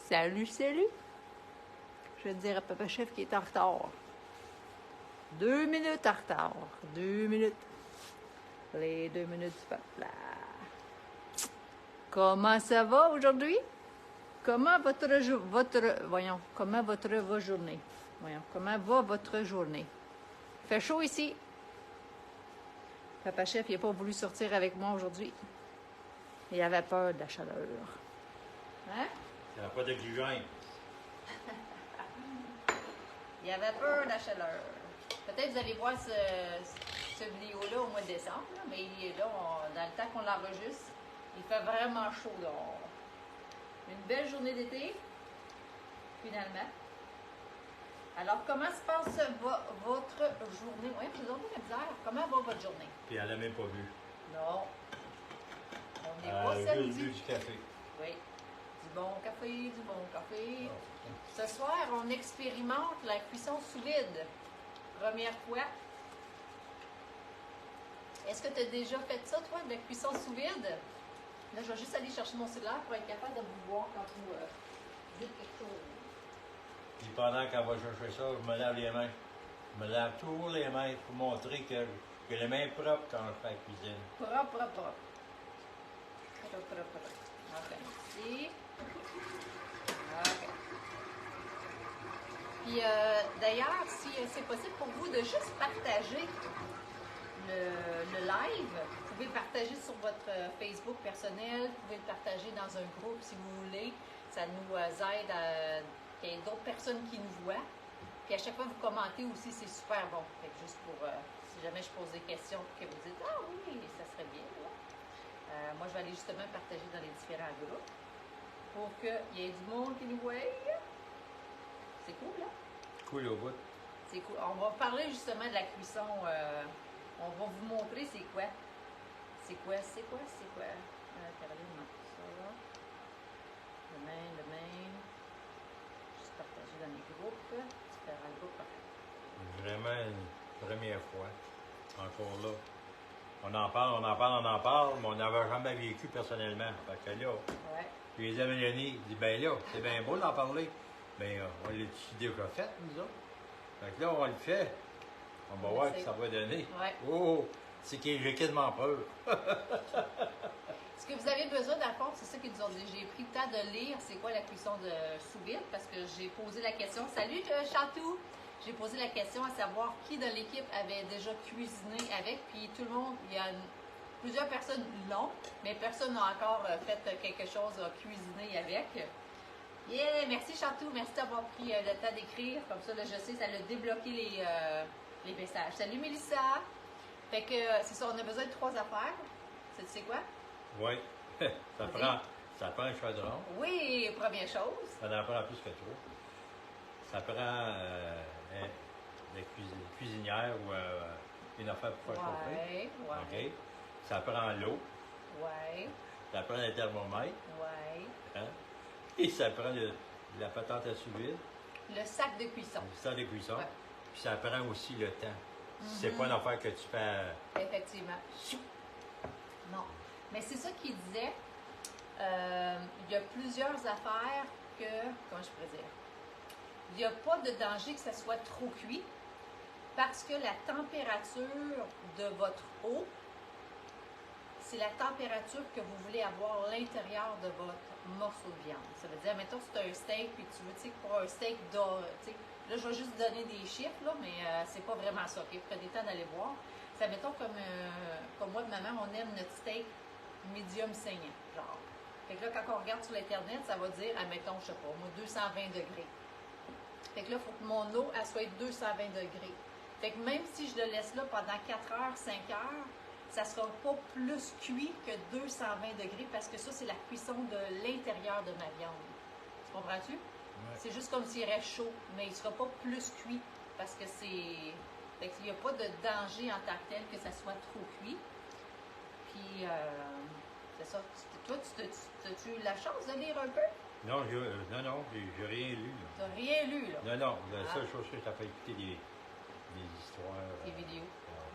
Salut, salut! Je vais dire à Papa Chef qui est en retard. 2 minutes en retard. 2 minutes. Les 2 minutes du peuple. Comment ça va aujourd'hui? Comment comment votre journée? Voyons, comment va votre journée? Il fait chaud ici. Papa Chef, il n'a pas voulu sortir avec moi aujourd'hui. Il avait peur de la chaleur. Hein? Il n'y a pas d'oxygène. Il avait peur de la chaleur. Peut-être que vous allez voir ce vidéo-là au mois de décembre, là, mais là, dans le temps qu'on l'enregistre, il fait vraiment chaud dehors. Une belle journée d'été, finalement. Alors, comment se passe votre journée? Oui, je vous donne la misère. Comment va votre journée? Puis elle n'a même pas bu. Non. On n'est pas samedi. Juste bu du café. Oui. Du bon café, du bon café. Ce soir, on expérimente la cuisson sous vide. Première fois. Est-ce que tu as déjà fait ça, toi, de la cuisson sous vide? Là, je vais juste aller chercher mon cellulaire pour être capable de vous voir quand vous dites quelque chose. Puis pendant qu'elle va chercher ça, je me lave les mains. Je me lave toujours les mains pour montrer que j'ai les mains propres quand je fais la cuisine. Propre, propre, propre. Propre, propre, propre. OK, merci. OK. Puis, d'ailleurs, si c'est possible pour vous de juste partager le live, vous pouvez le partager sur votre Facebook personnel, vous pouvez le partager dans un groupe si vous voulez. Ça nous aide à qu'il y ait d'autres personnes qui nous voient. Puis à chaque fois que vous commentez aussi, c'est super bon. Fait que juste pour, si jamais je pose des questions, que vous dites « Ah oui, ça serait bien. » Moi, je vais aller justement partager dans les différents groupes pour qu'il y ait du monde qui nous voie. C'est cool, là? Cool au bout. C'est cool. On va parler justement de la cuisson. On va vous montrer c'est quoi. C'est quoi? Caroline, non, ça va. Demain. Juste partager dans les groupes. Différents groupes. Vraiment une première fois. Encore là. On en parle, mais on n'avait jamais vécu personnellement. Fait que là, Ouais. puis les amis Léonie dit ben là, c'est bien beau d'en parler. Mais on l'a déjà fait, nous autres. Fait que là, on le fait. On va voir ce que ça va donner. Ouais. Oh! C'est que j'ai quasiment peur. Ce que vous avez besoin, dans le fond, c'est ça qu'ils nous ont dit. J'ai pris le temps de lire c'est quoi la cuisson de sous-vide parce que j'ai posé la question. Salut Chatou! J'ai posé la question à savoir qui de l'équipe avait déjà cuisiné avec. Puis tout le monde, il y a plusieurs personnes l'ont, mais personne n'a encore fait quelque chose à cuisiner avec. Yeah! Merci Chatou, merci d'avoir pris le temps d'écrire. Comme ça, là, je sais, ça a débloqué les messages. Salut Mélissa! Fait que c'est ça, on a besoin de 3 affaires. Tu sais quoi? Oui. Ça prend un chaudron. Oui, première chose. Ça en prend plus que 3. Ça prend une cuisinière ou une affaire pour faire chauffer. Ouais. OK. Ça prend l'eau. Ouais. Ça prend un thermomètre. Ouais. Hein? Et ça prend la patente à sous-vide. Le sac de cuisson. Le sac de cuisson. Ouais. Puis ça prend aussi le temps. C'est pas une affaire que tu fais. Effectivement. Non. Mais c'est ça qu'il disait. Il y a plusieurs affaires que. Comment je pourrais dire? Il n'y a pas de danger que ça soit trop cuit parce que la température de votre eau, c'est la température que vous voulez avoir à l'intérieur de votre morceau de viande. Ça veut dire, mettons, c'est un steak, puis tu veux, tu sais, pour un steak d'or, tu sais, là, je vais juste donner des chiffres, là, mais c'est pas vraiment ça, OK? Prenez le temps d'aller voir. Ça, mettons, comme moi et maman, on aime notre steak médium saignant, genre. Fait que là, quand on regarde sur l'Internet, ça va dire, admettons, je sais pas, moi, 220 degrés. Fait que là, il faut que mon eau, elle soit 220 degrés. Fait que même si je le laisse là pendant 4 heures, 5 heures, ça ne sera pas plus cuit que 220 degrés parce que ça, c'est la cuisson de l'intérieur de ma viande. Tu comprends-tu? Ouais. C'est juste comme s'il reste chaud, mais il ne sera pas plus cuit parce que c'est... Fait qu'il n'y a pas de danger en tant que tel que ça soit trop cuit. Puis, c'est ça. Toi, as-tu eu la chance de lire un peu? Non, j'ai rien lu. Tu n'as rien lu, là? Non, la seule chose que je t'ai fait écouter des histoires. Des vidéos.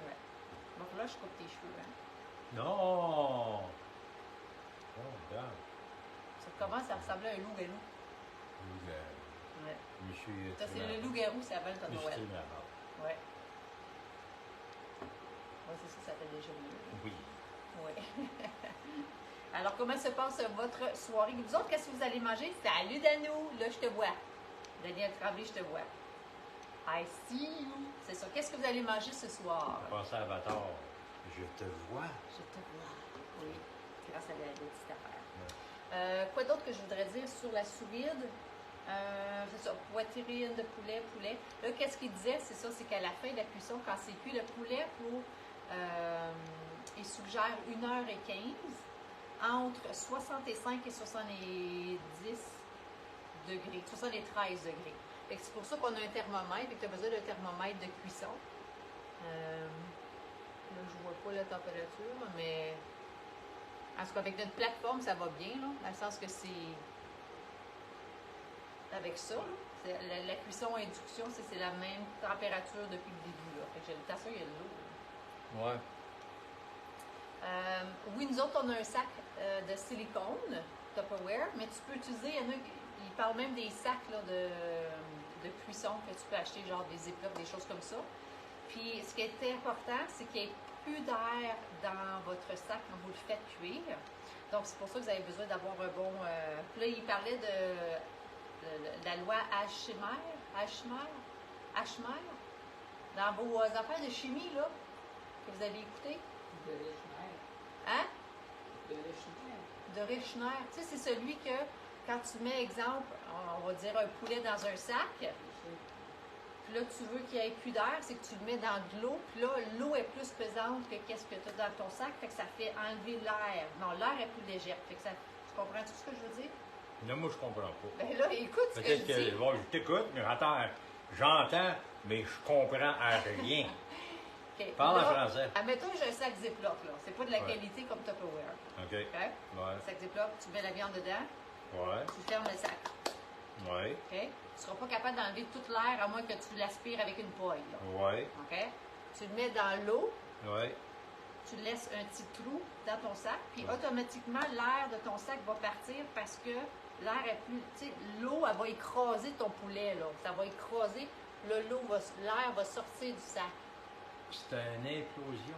Ouais. Bon, là, je coupe tes cheveux, hein? Non! Oh, regarde. Ça commence à ressembler à un loup-garou. Ouais. Monsieur. Ça, c'est le loup-garou, c'est avant le Père Noël. Ouais. Oui, c'est ça, ça s'appelle déjà mieux. Oui. Oui. Alors, comment se passe votre soirée? Vous autres, qu'est-ce que vous allez manger? Salut, Danou! Là, je te vois. Daniel Tremblay, je te vois. I see you. C'est ça. Qu'est-ce que vous allez manger ce soir? Pensez à Avatar. Je te vois. Je te vois. Oui, grâce à la petite affaire. Quoi d'autre que je voudrais dire sur la sous-vide? C'est ça, poitrine de poulet. Là, qu'est-ce qu'il disait? C'est ça, c'est qu'à la fin de la cuisson, quand c'est cuit, le poulet, il suggère 1h15 entre 65 et 70 degrés, 73 degrés. C'est pour ça qu'on a un thermomètre et que tu as besoin d'un thermomètre de cuisson. Là, je vois pas la température, mais en tout cas, avec notre plateforme, ça va bien, là, dans le sens que c'est avec ça. La cuisson à induction, c'est la même température depuis le début. Là. Fait que j'ai le il y a de l'eau. Ouais. Oui, nous autres, on a un sac de silicone, Tupperware, mais tu peux utiliser, ils parlent même des sacs là, de cuisson que tu peux acheter, genre des Ziplocs, des choses comme ça. Puis, ce qui est important, c'est qu'il n'y ait plus d'air dans votre sac quand vous le faites cuire. Donc, c'est pour ça que vous avez besoin d'avoir un bon... Puis là, il parlait de la loi Ashmer, dans vos affaires de chimie, là, que vous avez écouté. De Richner. Hein? De Richner. De Richner. Tu sais, c'est celui que, quand tu mets, exemple, on va dire un poulet dans un sac, puis là, tu veux qu'il n'y ait plus d'air, c'est que tu le mets dans de l'eau, puis là, l'eau est plus pesante que qu'est-ce que tu as dans ton sac, fait que ça fait enlever l'air. Non, l'air est plus légère. Fait que ça, tu comprends tout ce que je veux dire? Là, moi, je comprends pas. Ben là, écoute ce que je dis. Bon, je t'écoute, mais j'entends, mais je comprends à rien. Okay. Parle en là, français. Admettons, j'ai un sac Ziploc, là. C'est pas de la qualité comme Tupperware. OK. OK? Ouais. Sac Ziploc, tu mets la viande dedans, Ouais. tu fermes le sac. Ouais. OK? Tu ne seras pas capable d'enlever toute l'air à moins que tu l'aspires avec une poêle. Là. Ouais. OK? Tu le mets dans l'eau, Ouais. tu laisses un petit trou dans ton sac, puis automatiquement, l'air de ton sac va partir parce que l'air est plus. Tu sais, l'eau, elle va écraser ton poulet, là. Ça va écraser, l'air va sortir du sac. C'est une implosion.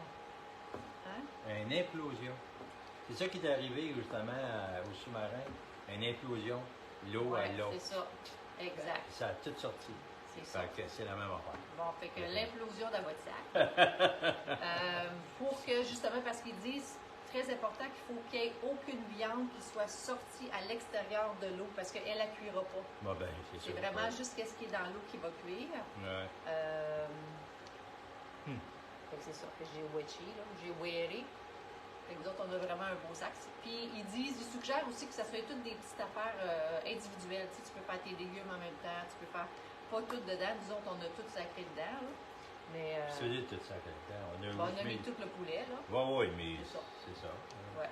Hein? Une implosion. C'est ça qui est arrivé justement au sous-marin. Une implosion. L'eau à l'eau. C'est ça. Exact. Ça a tout sorti. C'est ça. Fait que c'est la même affaire. Bon, fait que l'implosion dans votre sac. Pour que, justement, parce qu'ils disent, très important qu'il faut qu'il n'y ait aucune viande qui soit sortie à l'extérieur de l'eau parce qu'elle ne cuira pas. Bon, ben, c'est vraiment juste ce qui est dans l'eau qui va cuire. Ouais. Fait que c'est ça. J'ai wedgé, là. J'ai wearé. Fait que nous autres, on a vraiment un beau sac. Puis ils suggèrent aussi que ça soit toutes des petites affaires individuelles. Tu sais, tu peux faire tes légumes en même temps, tu peux faire pas tout dedans. Nous autres, on a tout sacré dedans, là. Mais. C'est tout ça dedans. On a mis tout le poulet, là. Oui, mais c'est ça. Ouais.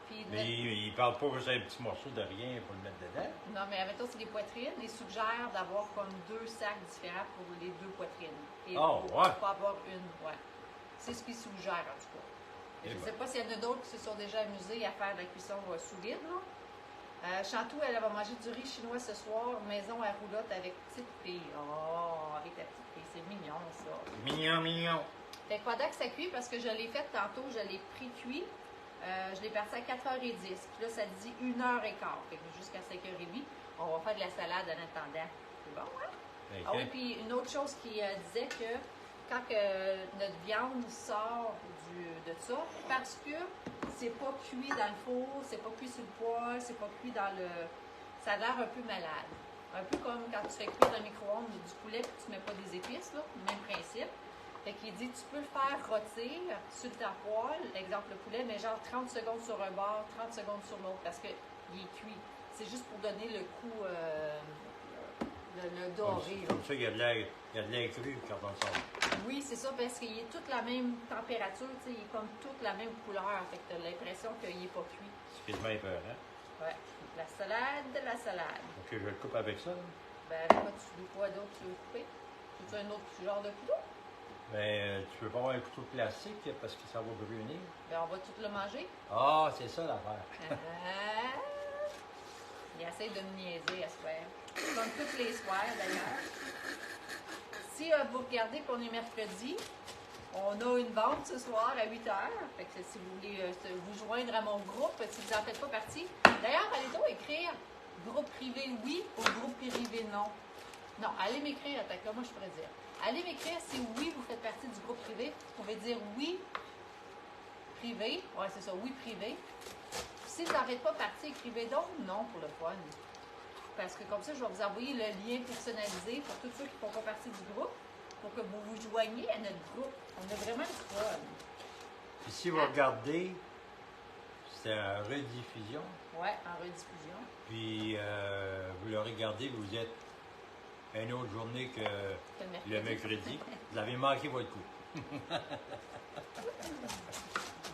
Puis, mais ils ne parlent pas juste un petit morceau de rien pour le mettre dedans. Non, mais admettons, c'est des poitrines. Ils suggèrent d'avoir comme 2 sacs différents pour les 2 poitrines. Et ouais. pas avoir une, ouais. C'est ce qu'ils suggèrent, en tout cas. Je ne sais pas s'il y en a d'autres qui se sont déjà amusés à faire de la cuisson sous vide, là. Chantou, elle va manger du riz chinois ce soir, maison à roulotte avec petite fille. Oh, avec la petite fille, c'est mignon, ça. Mignon. Fait que pendant que ça cuit, parce que je l'ai fait tantôt, je l'ai pré-cuit, je l'ai parti à 4h10. Puis là, ça dit 1h15. Fait que jusqu'à 5h30, on va faire de la salade en attendant. C'est bon, hein? Okay. Ah oui, puis une autre chose qui disait que quand notre viande sort de ça, parce que c'est pas cuit dans le four, c'est pas cuit sur le poêle, c'est pas cuit dans le... Ça a l'air un peu malade. Un peu comme quand tu fais cuire dans le micro-ondes du poulet et tu mets pas des épices, là, même principe. Fait qu'il dit, tu peux le faire rôtir sur ta poêle, exemple le poulet, mais genre 30 secondes sur un bord, 30 secondes sur l'autre, parce qu'il est cuit. C'est juste pour donner le coup, le doré. Comme ça, il y a de l'air cru quand on le sort. Oui, c'est ça, parce qu'il est toute la même température, tu sais, il est comme toute la même couleur, fait que tu as l'impression qu'il n'est pas cuit. C'est quasiment épeurant. Ouais. La salade. Ok, je le coupe avec ça. Ben, quoi, tu veux quoi d'autre tu veux couper? Tu veux un autre genre de couteau? Ben, tu peux pas avoir un couteau plastique parce que ça va brunir. Ben, on va tout le manger. Ah, c'est ça l'affaire. Yeah. essaie de me niaiser à soir. Comme tous les soirs d'ailleurs. Si vous regardez qu'on est mercredi, on a une vente ce soir à 8 h. Fait que si vous voulez vous joindre à mon groupe, si vous n'en faites pas partie. D'ailleurs, allez donc écrire groupe privé oui ou groupe privé non. Non, allez m'écrire, là, moi je pourrais dire. Allez m'écrire si oui, vous faites partie du groupe privé. Vous pouvez dire oui privé. Ouais, c'est ça, oui privé. Si vous n'en faites pas partie, écrivez donc non pour le fun. Parce que comme ça, je vais vous envoyer le lien personnalisé pour tous ceux qui ne font pas partie du groupe, pour que vous vous joigniez à notre groupe. On a vraiment du fun. Puis si vous regardez, c'est en rediffusion. Ouais, en rediffusion. Puis vous le regardez, vous êtes une autre journée que le mercredi. Vous avez manqué votre coup.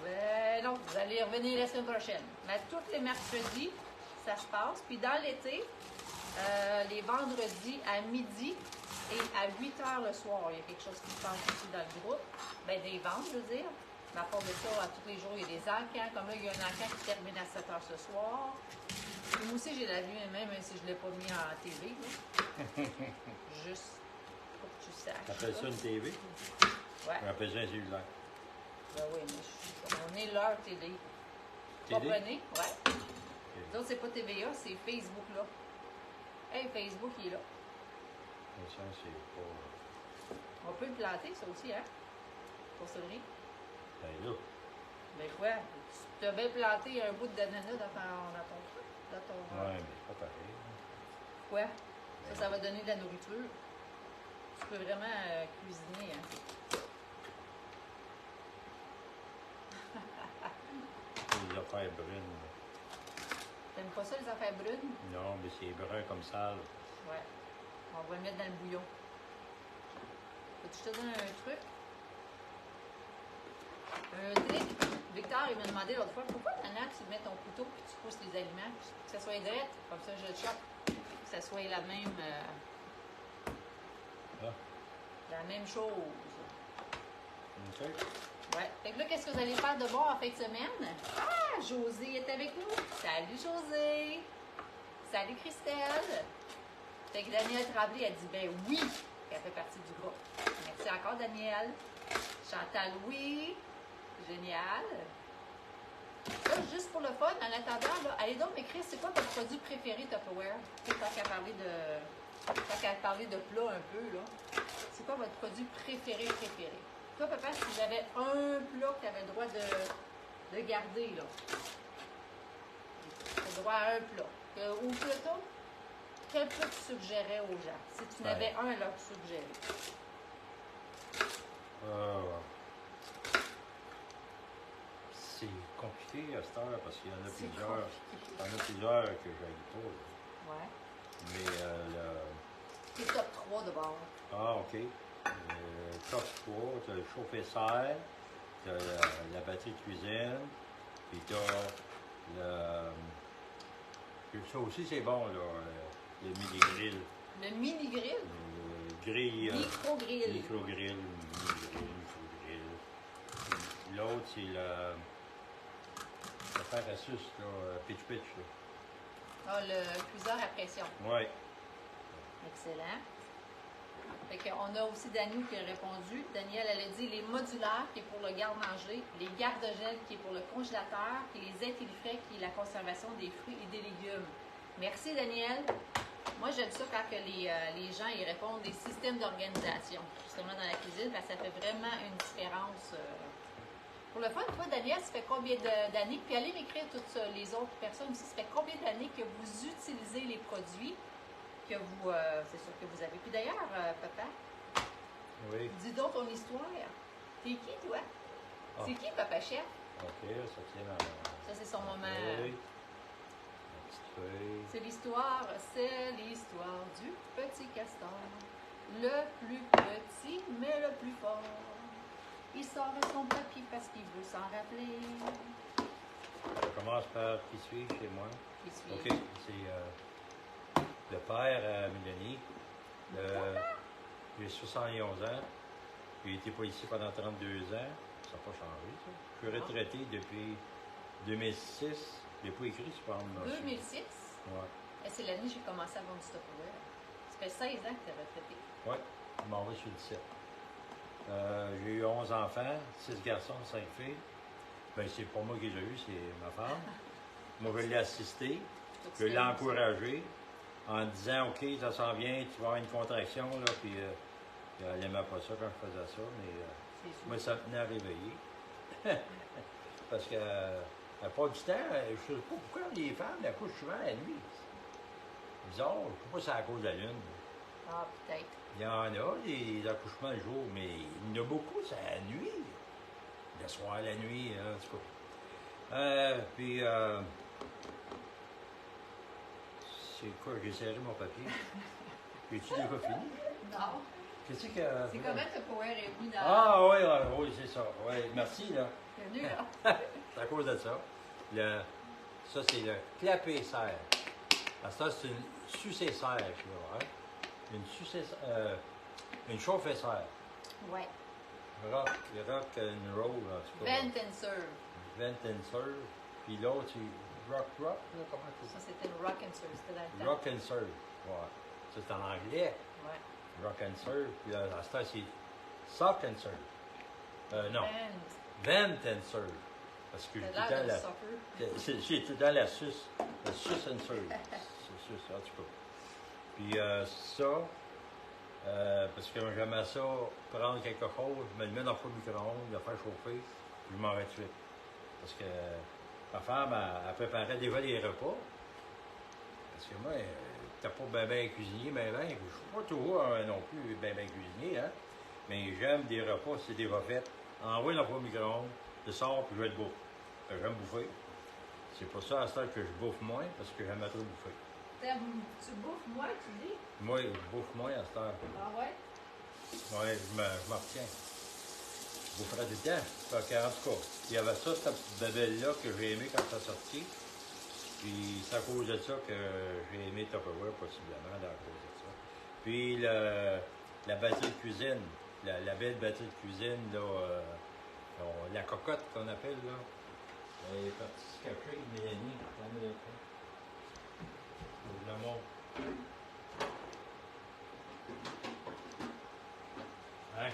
Ben non, vous allez revenir la semaine prochaine. Mais tous les mercredis, ça se passe. Puis dans l'été, les vendredis à midi et à 8 h le soir, il y a quelque chose qui se passe ici dans le groupe. Ben des ventes, je veux dire. Mais à part de ça, à tous les jours, il y a des encans. Comme là, il y a un encan qui termine à 7 h ce soir. Puis moi aussi, j'ai la vue, même si je ne l'ai pas mis en TV. Là. Juste pour que tu saches. T'appelles ça une TV? Ouais. On appelle ça un cellulaire. Ben oui, mais on est leur télé. Vous Télé? comprenez? Ouais. Les autres, c'est pas TVA, c'est Facebook là. Hey, Facebook, il est là. Mais ça, c'est pas. On peut le planter, ça aussi, hein? Pour souris. Ben là. Ben quoi? Tu t'as bien planté un bout d'ananas dans ton truc? Dans ton... Ouais, mais c'est pas pareil. Quoi? Ça va donner de la nourriture. Tu peux vraiment cuisiner, hein? Les affaires brunes. T'aimes pas ça, les affaires brunes? Non, mais c'est brun comme ça. Ouais. On va le mettre dans le bouillon. Faut-tu que je te donne un truc? Un truc. Victor, il m'a demandé l'autre fois, pourquoi Nana, tu mets ton couteau et tu pousses les aliments? Que ça soit direct, comme ça je le chope. Que ça soit la même... la même chose. OK. Ouais. Fait que là, qu'est-ce que vous allez faire de bon en fin de semaine? Ah, Josée est avec nous. Salut Josée. Salut Christelle. Fait que Danielle Tremblay a dit ben oui, qu'elle fait partie du groupe. Merci encore Danielle. Chantal, oui. Génial. Là, juste pour le fun, en attendant, là, allez donc m'écrire c'est quoi votre produit préféré Tupperware? Tant qu'à parler de plat un peu, là. C'est quoi votre produit préféré? Toi, papa, si vous avez un plat que tu avais le droit de garder, là. Tu as le droit à un plat. Ou plutôt, quel plat tu suggérais aux gens? Si tu n'avais un à leur suggérer. C'est compliqué à cette heure parce qu'il y en a C'est plusieurs. compliqué. Il y en a plusieurs que je n'aille pas. Là. Ouais. Mais C'est top 3 de bord. Ah, OK. Top 3, tu as le chauffe-serre, tu as la batterie de cuisine, puis tu as le. Ça aussi, c'est bon, là, le mini-grill. Le mini-grill? Le grill. Micro-grill. Micro-grill, micro-grill. L'autre, c'est l'affaire à suce, là, pitch-pitch. Ah, le cuiseur à pression. Oui. Excellent. Fait qu'on a aussi Dani qui a répondu. Danielle, elle a dit les modulaires qui est pour le garde-manger, les garde-gel qui est pour le congélateur, et les intelifrais qui est la conservation des fruits et des légumes. Merci Danielle. Moi j'aime ça quand que les gens ils répondent des systèmes d'organisation, justement dans la cuisine, parce que ça fait vraiment une différence. Pour le fun, toi Danielle, ça fait combien d'années? Puis allez m'écrire toutes les autres personnes aussi, ça fait combien d'années que vous utilisez les produits que vous, c'est sûr que vous avez. Puis d'ailleurs, papa, Oui. dis donc ton histoire. T'es qui, toi? Ah. C'est qui, papa chef? OK, ça tient dans. Ça, c'est son moment. Oui. La petite feuille. C'est l'histoire du petit castor. Le plus petit, mais le plus fort. Il sort de son papier parce qu'il veut s'en rappeler. Ça commence par qui suis chez moi. Qui suit. OK, c'est le père à Mélanie. J'ai 71 ans. J'ai été policier pendant 32 ans. Ça n'a pas changé, ça. Je suis retraité depuis 2006. Je n'ai pas écrit, je pense. 2006? Ouais. c'est l'année que j'ai commencé à vendre du Tupperware. Ça fait 16 ans que tu es retraité. Oui, je m'en vais sur le 7. J'ai eu 11 enfants, 6 garçons, 5 filles. Ben, c'est pas moi qui les ai eus, c'est ma femme. Moi, je l'ai assisté, je l'ai encouragé en disant OK, ça s'en vient, tu vas avoir une contraction, là, puis elle n'aimait pas ça quand je faisais ça, mais moi, ça me tenait à réveiller. Parce que la plupart du temps, je ne sais pas pourquoi les femmes accouchent souvent la nuit. C'est bizarre, je ne sais pas si c'est à cause de la lune. Ah, peut-être. Il y en a des accouchements le jour, mais il y en a beaucoup, c'est la nuit. Le soir, la nuit, en tout cas. C'est quoi? J'ai serré mon papier. J'ai-tu déjà fini? Non. Qu'est-ce que... C'est comment Tupperware est venu dans... Ah oui, oui, c'est ça. Oui, merci, là. Bienvenue, là. C'est à cause de ça. Ça, c'est le clapé-serre. Parce que ça, c'est une sucé-serre, je vois. Hein? Une chauffe-serre. Ouais. Rock and roll, en tout cas. Vent and serve. Vent and serve. Puis l'autre, c'est rock, là, comment tu dis? Ça, c'était le rock and serve. C'était dans le temps. Rock and serve. Ouais. Ça, c'est en anglais. Ouais. Rock and serve. Puis là, à ce temps, c'est sock and serve. Non. Vent. Vent and serve. Parce que C'est l'air de soccer. j'ai tout dans la suce. La suce and serve. C'est suce, en tout cas. Puis ça, parce que j'aimais ça, prendre quelque chose, me le mettre dans le four micro-ondes, le faire chauffer, puis je m'en vais tout de suite. Parce que ma femme, elle préparait déjà les repas. Parce que moi, t'as pas bien cuisinier, je suis pas toujours non plus bien cuisinier, hein. Mais j'aime des repas, c'est déjà fait. Envoie dans le four micro-ondes, je sors, puis je vais le bouffer. J'aime bouffer. C'est pour ça à ce temps que je bouffe moins, parce que j'aime trop bouffer. Tu bouffes moins, tu dis? Moi, je bouffe moins à cette heure. Ah ouais? Oui, je m'en retiens. Je boufferais du temps. Fait qu'en tout cas, il y avait ça, cette petite babelle-là que j'ai aimé quand ça sorti. Puis c'est à cause de ça que j'ai aimé Tupperware, possiblement, à cause de ça. Puis la batterie de cuisine, la belle batterie de cuisine, là, la cocotte qu'on appelle, là. Elle est partie se cacher, Mélanie. Je la montre. Hein?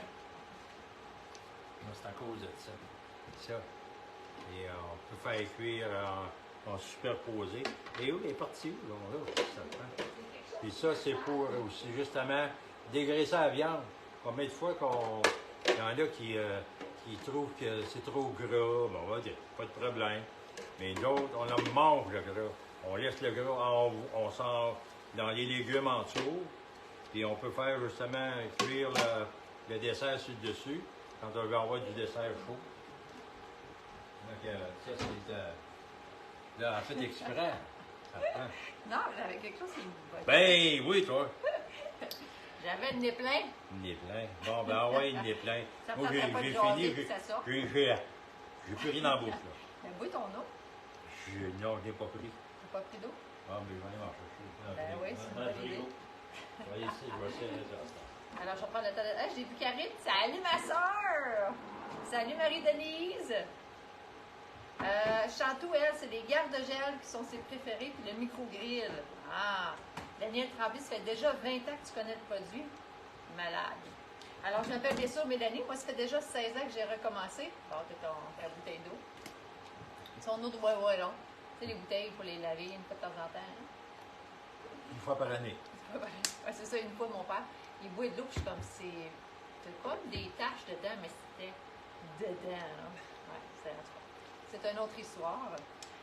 C'est à cause de ça. Ça. Et on peut faire cuire en superposé. Et où elle est partie? Là, ça prend. Puis ça, c'est pour aussi justement dégraisser la viande. Combien de fois il y en a qui trouvent que c'est trop gras, bon, on va dire, pas de problème. Mais d'autres, on en mange le gras. On laisse le gras, on sort dans les légumes en dessous. Puis on peut faire justement cuire le dessert sur le dessus, quand on veut avoir du dessert chaud. Donc, ça, c'est là, en fait exprès. Non, j'avais quelque chose qui me... Ben oui, toi. J'avais le nez plein. Le nez plein. Bon, ben ouais, le nez plein. Ça me Moi, j'ai tentait pas de fini, jaser, puis ça sort. j'ai plus rien dans la bouche, là. Ben, bois ton eau. Non, je n'ai pas pris. T'as pas pris d'eau? Ah, mais je vais aller m'en chercher. Ben oui, c'est une bonne idée. Je vais essayer, je vais essayer ça. Alors, je reprends le temps de... Ah, j'ai vu Karine. Salut, ma soeur! Salut, Marie-Denise! Chantou, elle, c'est les gardes de gel qui sont ses préférés, puis le micro-grill. Ah! Daniel Tremblay, ça fait déjà 20 ans que tu connais le produit. Malade. Alors, je m'appelle bien sûr Mélanie. Moi, ça fait déjà 16 ans que j'ai recommencé. Bon, t'as ta bouteille d'eau. Son eau de non. Tu sais, les bouteilles, il faut les laver une fois de temps en temps. Hein? Une fois par année. Ouais, c'est ça, une fois, mon père, il boit de l'eau, puis je suis comme, c'est comme des taches dedans, mais c'était dedans. Ouais, c'est en tout cas. C'est une autre histoire.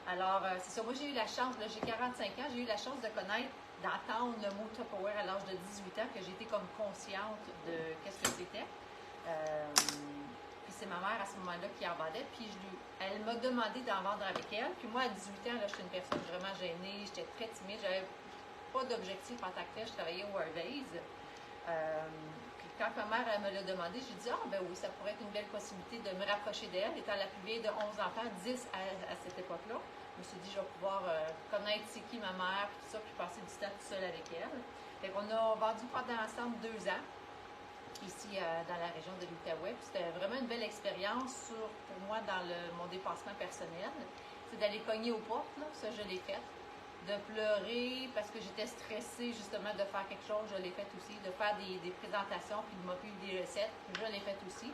Alors, c'est ça. Moi, j'ai eu la chance, là, j'ai 45 ans, j'ai eu la chance de connaître, d'entendre le mot Tupperware à l'âge de 18 ans, que j'ai été comme consciente de qu'est-ce que c'était. Puis c'est ma mère à ce moment-là qui en vendait. Puis elle m'a demandé d'en vendre avec elle. Puis moi, à 18 ans, là, j'étais une personne vraiment gênée. J'étais très timide. J'avais pas d'objectif en tant que tel. Je travaillais au Harvey's. Puis quand ma mère elle me l'a demandé, j'ai dit « Ah, ben oui, ça pourrait être une belle possibilité de me rapprocher d'elle. » Étant la plus vieille de 11 enfants, 10 à cette époque-là. Je me suis dit « Je vais pouvoir connaître c'est qui ma mère, puis tout ça, puis passer du temps tout seul avec elle. » Fait qu'on a vendu pendant ensemble 2 ans. Ici dans la région de l'Outaouais. C'était vraiment une belle expérience pour moi dans mon dépassement personnel. C'est d'aller cogner aux portes, là, ça je l'ai fait. de pleurer parce que j'étais stressée justement de faire quelque chose, je l'ai fait aussi. De faire des présentations puis de m'occuper des recettes, je l'ai fait aussi.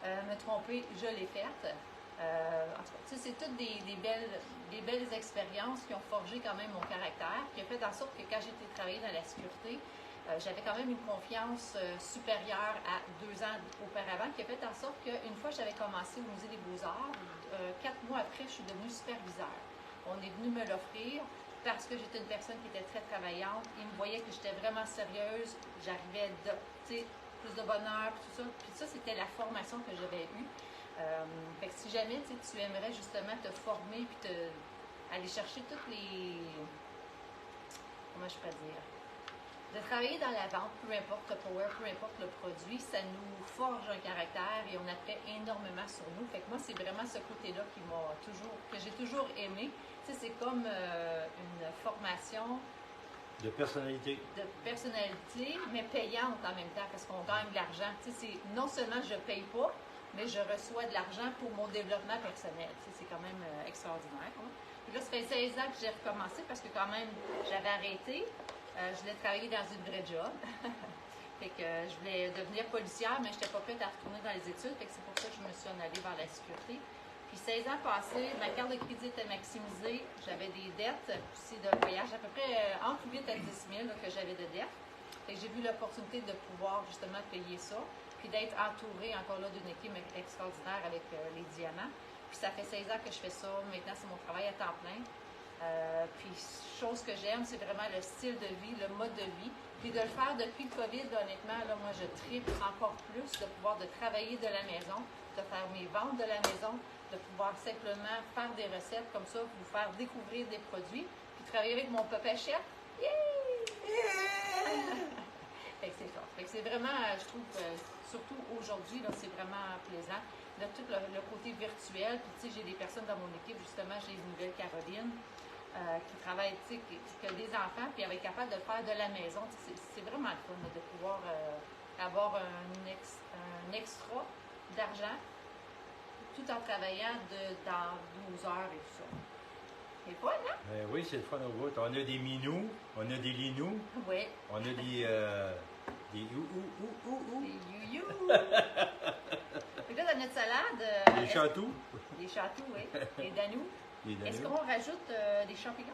Me tromper, je l'ai faite. En tout cas, tu sais, c'est toutes des belles expériences qui ont forgé quand même mon caractère, qui a fait en sorte que quand j'étais travailler dans la sécurité, j'avais quand même une confiance supérieure à 2 ans auparavant, qui a fait en sorte qu'une fois j'avais commencé au Musée des Beaux-Arts, 4 mois après, je suis devenue superviseur. On est venu me l'offrir parce que j'étais une personne qui était très travaillante. Ils me voyaient que j'étais vraiment sérieuse. J'arrivais de, tu sais, plus de bonheur, puis tout ça. Puis ça, c'était la formation que j'avais eue. Fait que si jamais tu aimerais justement te former puis aller chercher toutes les... Comment je pourrais dire? De travailler dans la vente, peu importe le power, peu importe le produit, ça nous forge un caractère et on apprend énormément sur nous. Fait que moi, c'est vraiment ce côté-là que j'ai toujours aimé. Tu sais, c'est comme une formation De personnalité. de personnalité, mais payante en même temps, parce qu'on gagne de l'argent. Tu sais, non seulement je ne paye pas, mais je reçois de l'argent pour mon développement personnel. Tu sais, c'est quand même extraordinaire. Hein? Puis là, ça fait 16 ans que j'ai recommencé parce que quand même, j'avais arrêté. Je voulais travailler dans une vraie job. Fait que je voulais devenir policière, mais je n'étais pas prête à retourner dans les études. Fait que c'est pour ça que je me suis en allée vers la sécurité. Puis 16 ans passés, ma carte de crédit était maximisée. J'avais des dettes aussi de voyage, à peu près entre 8 à 10 000 là, que j'avais de dettes. Fait que j'ai vu l'opportunité de pouvoir justement payer ça. Puis d'être entourée encore là d'une équipe extraordinaire avec les diamants. Puis ça fait 16 ans que je fais ça. Maintenant, c'est mon travail à temps plein. Puis, chose que j'aime, c'est vraiment le style de vie, le mode de vie. Puis de le faire depuis le COVID, honnêtement, là, moi, je tripe encore plus de pouvoir de travailler de la maison, de faire mes ventes de la maison, de pouvoir simplement faire des recettes comme ça, vous faire découvrir des produits, puis travailler avec mon papa chef. Fait que c'est ça. Fait que c'est vraiment, je trouve, surtout aujourd'hui, là, c'est vraiment plaisant. De tout le côté virtuel, puis tu sais, j'ai des personnes dans mon équipe, justement, j'ai une nouvelle Caroline, qui travaille, tu sais, qui a des enfants, puis elle va être capable de le faire de la maison. C'est vraiment le fun de pouvoir avoir un extra d'argent tout en travaillant dans 12 heures et tout ça. C'est fun, hein? Ben oui, c'est le fun au bout. On a des minous, on a des linous, Oui. on a des Des you-you. Puis là, dans notre salade... des chatous. Des chatous, oui. Des danous. Est-ce qu'on rajoute des champignons?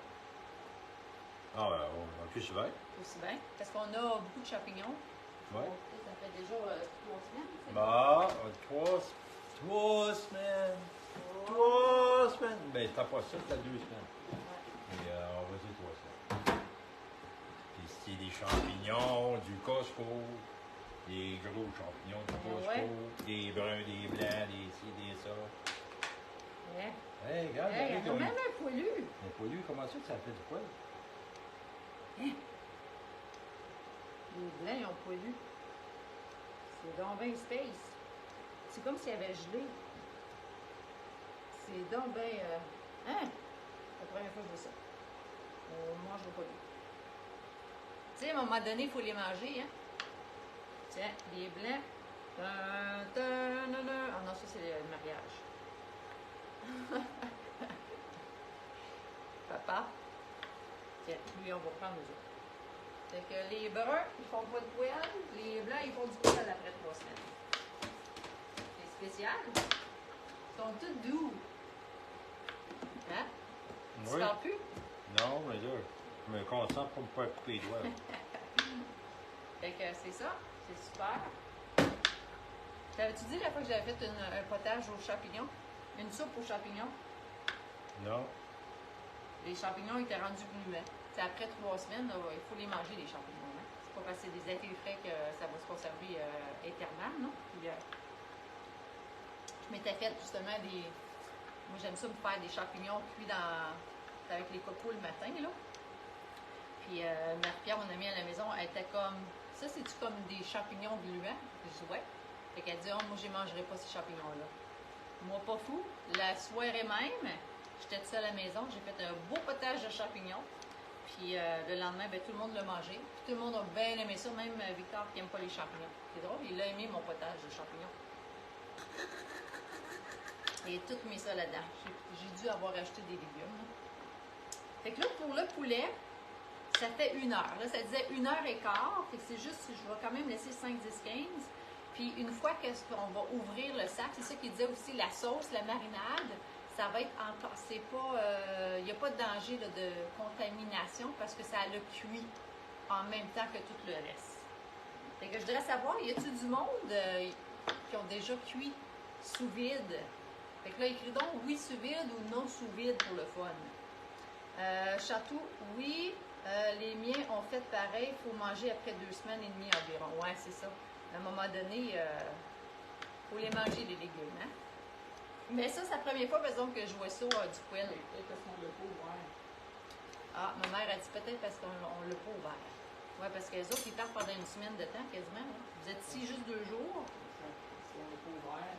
Ah, ben, on peut souvent. Aussi bien. Parce qu'on a beaucoup de champignons. Oui. Ça fait déjà 3 semaines. C'est Bah, 3 semaines. 3 semaines. Ben, t'as pas ça, t'as 2 semaines. Et on va dire 3 semaines. Puis c'est des champignons du Costco, des gros champignons du Costco, Ouais. des bruns, des blancs, des ci, des ça. Ouais. Hey, regarde, Hey, avec on a même un poilu. un poilu, comment ça que ça fait du poil? Hein? Les blancs, ils ont poilu. C'est donc bien space. C'est comme s'il avait gelé. C'est donc bien... Hein? C'est la première fois que je vois ça. On mange pas lui. Tu sais, à un moment donné, il faut les manger, hein? Tiens, les blancs. Ah non, ça, c'est le mariage. Papa. Tiens, lui, on va prendre nous autres. Fait que les bruns, ils font pas de poêle. Les blancs, ils font du poêle après 3 semaines. C'est spécial. Ils sont tous doux. Hein? Tu Oui. parles plus? Non, mais là, je me concentre pour ne pas couper les doigts. Fait que c'est ça. C'est super. T'avais-tu dit la fois que j'avais fait un potage aux champignons? Une soupe aux champignons? Non. Les champignons étaient rendus gluants. C'est après 3 semaines, là, il faut les manger, les champignons. Hein? C'est pas parce que c'est des êtres frais que ça va se conserver éternellement, non? Puis, je m'étais fait justement des... Moi, j'aime ça me faire des champignons cuits avec les cocos le matin, là. Puis, Marie-Pierre, mon amie à la maison, elle était comme... Ça, c'est-tu comme des champignons gluants? Je dis, ouais. Fait qu'elle dit, oh, moi, je ne mangerai pas ces champignons-là. Moi, pas fou. La soirée même, j'étais toute seule à la maison, j'ai fait un beau potage de champignons. Puis le lendemain, ben, tout le monde l'a mangé. Puis tout le monde a bien aimé ça, même Victor qui n'aime pas les champignons. C'est drôle, il a aimé mon potage de champignons. Et tout mis ça là-dedans. J'ai dû avoir acheté des légumes. Là. Fait que là, pour le poulet, ça fait 1 heure. Là, ça disait 1h15. Fait que c'est juste, je vais quand même laisser 5, 10, 15. Puis une fois qu'on va ouvrir le sac, c'est ça qu'il disait aussi, la sauce, la marinade, ça va être encore, c'est pas, il n'y a pas de danger là, de contamination parce que ça le cuit en même temps que tout le reste. Fait que je voudrais savoir, y a-t-il du monde qui ont déjà cuit sous vide? Fait que là, écris donc oui sous vide ou non sous vide pour le fun. Chatou, oui, les miens ont fait pareil, il faut manger après 2 semaines et demie environ. Ouais, c'est ça. À un moment donné, il faut les manger, les légumes. Hein? Mais ça, c'est la première fois, par exemple, que je vois ça du poêle. Peut-être parce qu'on l'a pas ouvert. Ah, ma mère a dit peut-être parce qu'on ne l'a pas ouvert. Oui, parce que les autres, ils partent pendant 1 semaine de temps, quasiment. Hein? Vous êtes ici juste 2 jours. Si on l'a pas ouvert,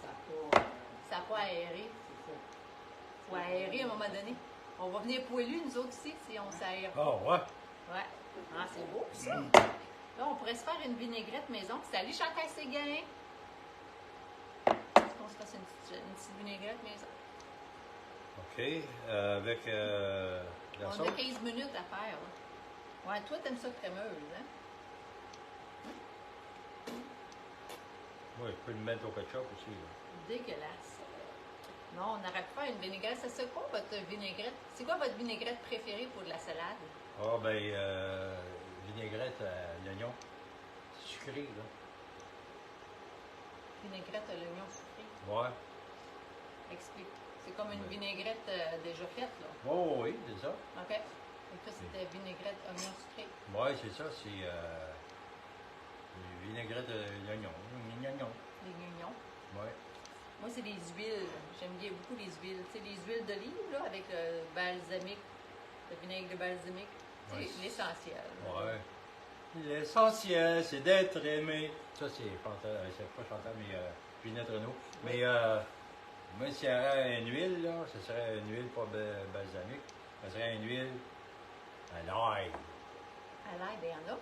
ça n'a pas. Ça n'a pas aéré. C'est ça. Il faut aérer à un moment donné. On va venir poilu, nous autres ici, si on s'aère. Ah, ouais. Ouais. Ah, c'est beau, ça. Là, on pourrait se faire une vinaigrette maison. Salut, Chantal Séguin! Est-ce qu'on se fasse une petite vinaigrette maison? OK. Avec la On sauce. a 15 minutes à faire. Là. Ouais, toi, t'aimes ça crémeuse, hein? Oui, je peux le mettre au ketchup aussi. Là. Dégueulasse. Non, on aurait pu faire une vinaigrette. Ça serait quoi votre vinaigrette? C'est quoi votre vinaigrette préférée pour de la salade? Ah, ben, vinaigrette à l'oignon. Sucré, là. Vinaigrette à l'oignon sucré. Ouais. Explique. C'est comme une Ouais. vinaigrette déjà faite, là. Oh, oui, c'est ça. OK. Et ça, c'était vinaigrette oignon sucré. Oui, c'est ça. C'est vinaigrette à l'oignon. L'oignon. Les oignons. Oui. Moi, c'est les huiles. J'aime bien beaucoup les huiles. Tu sais, les huiles d'olive, là, avec le balsamique, le vinaigre de balsamique. C'est Ouais. l'essentiel. Ouais. L'essentiel, c'est d'être aimé. Ça, c'est Chantal, c'est pas Chantal, mais Ginette Renault. Mais moi, s'il y avait une huile, là, ce serait une huile pas balsamique. Ce serait une huile à l'ail. À l'ail, ben, il y en a.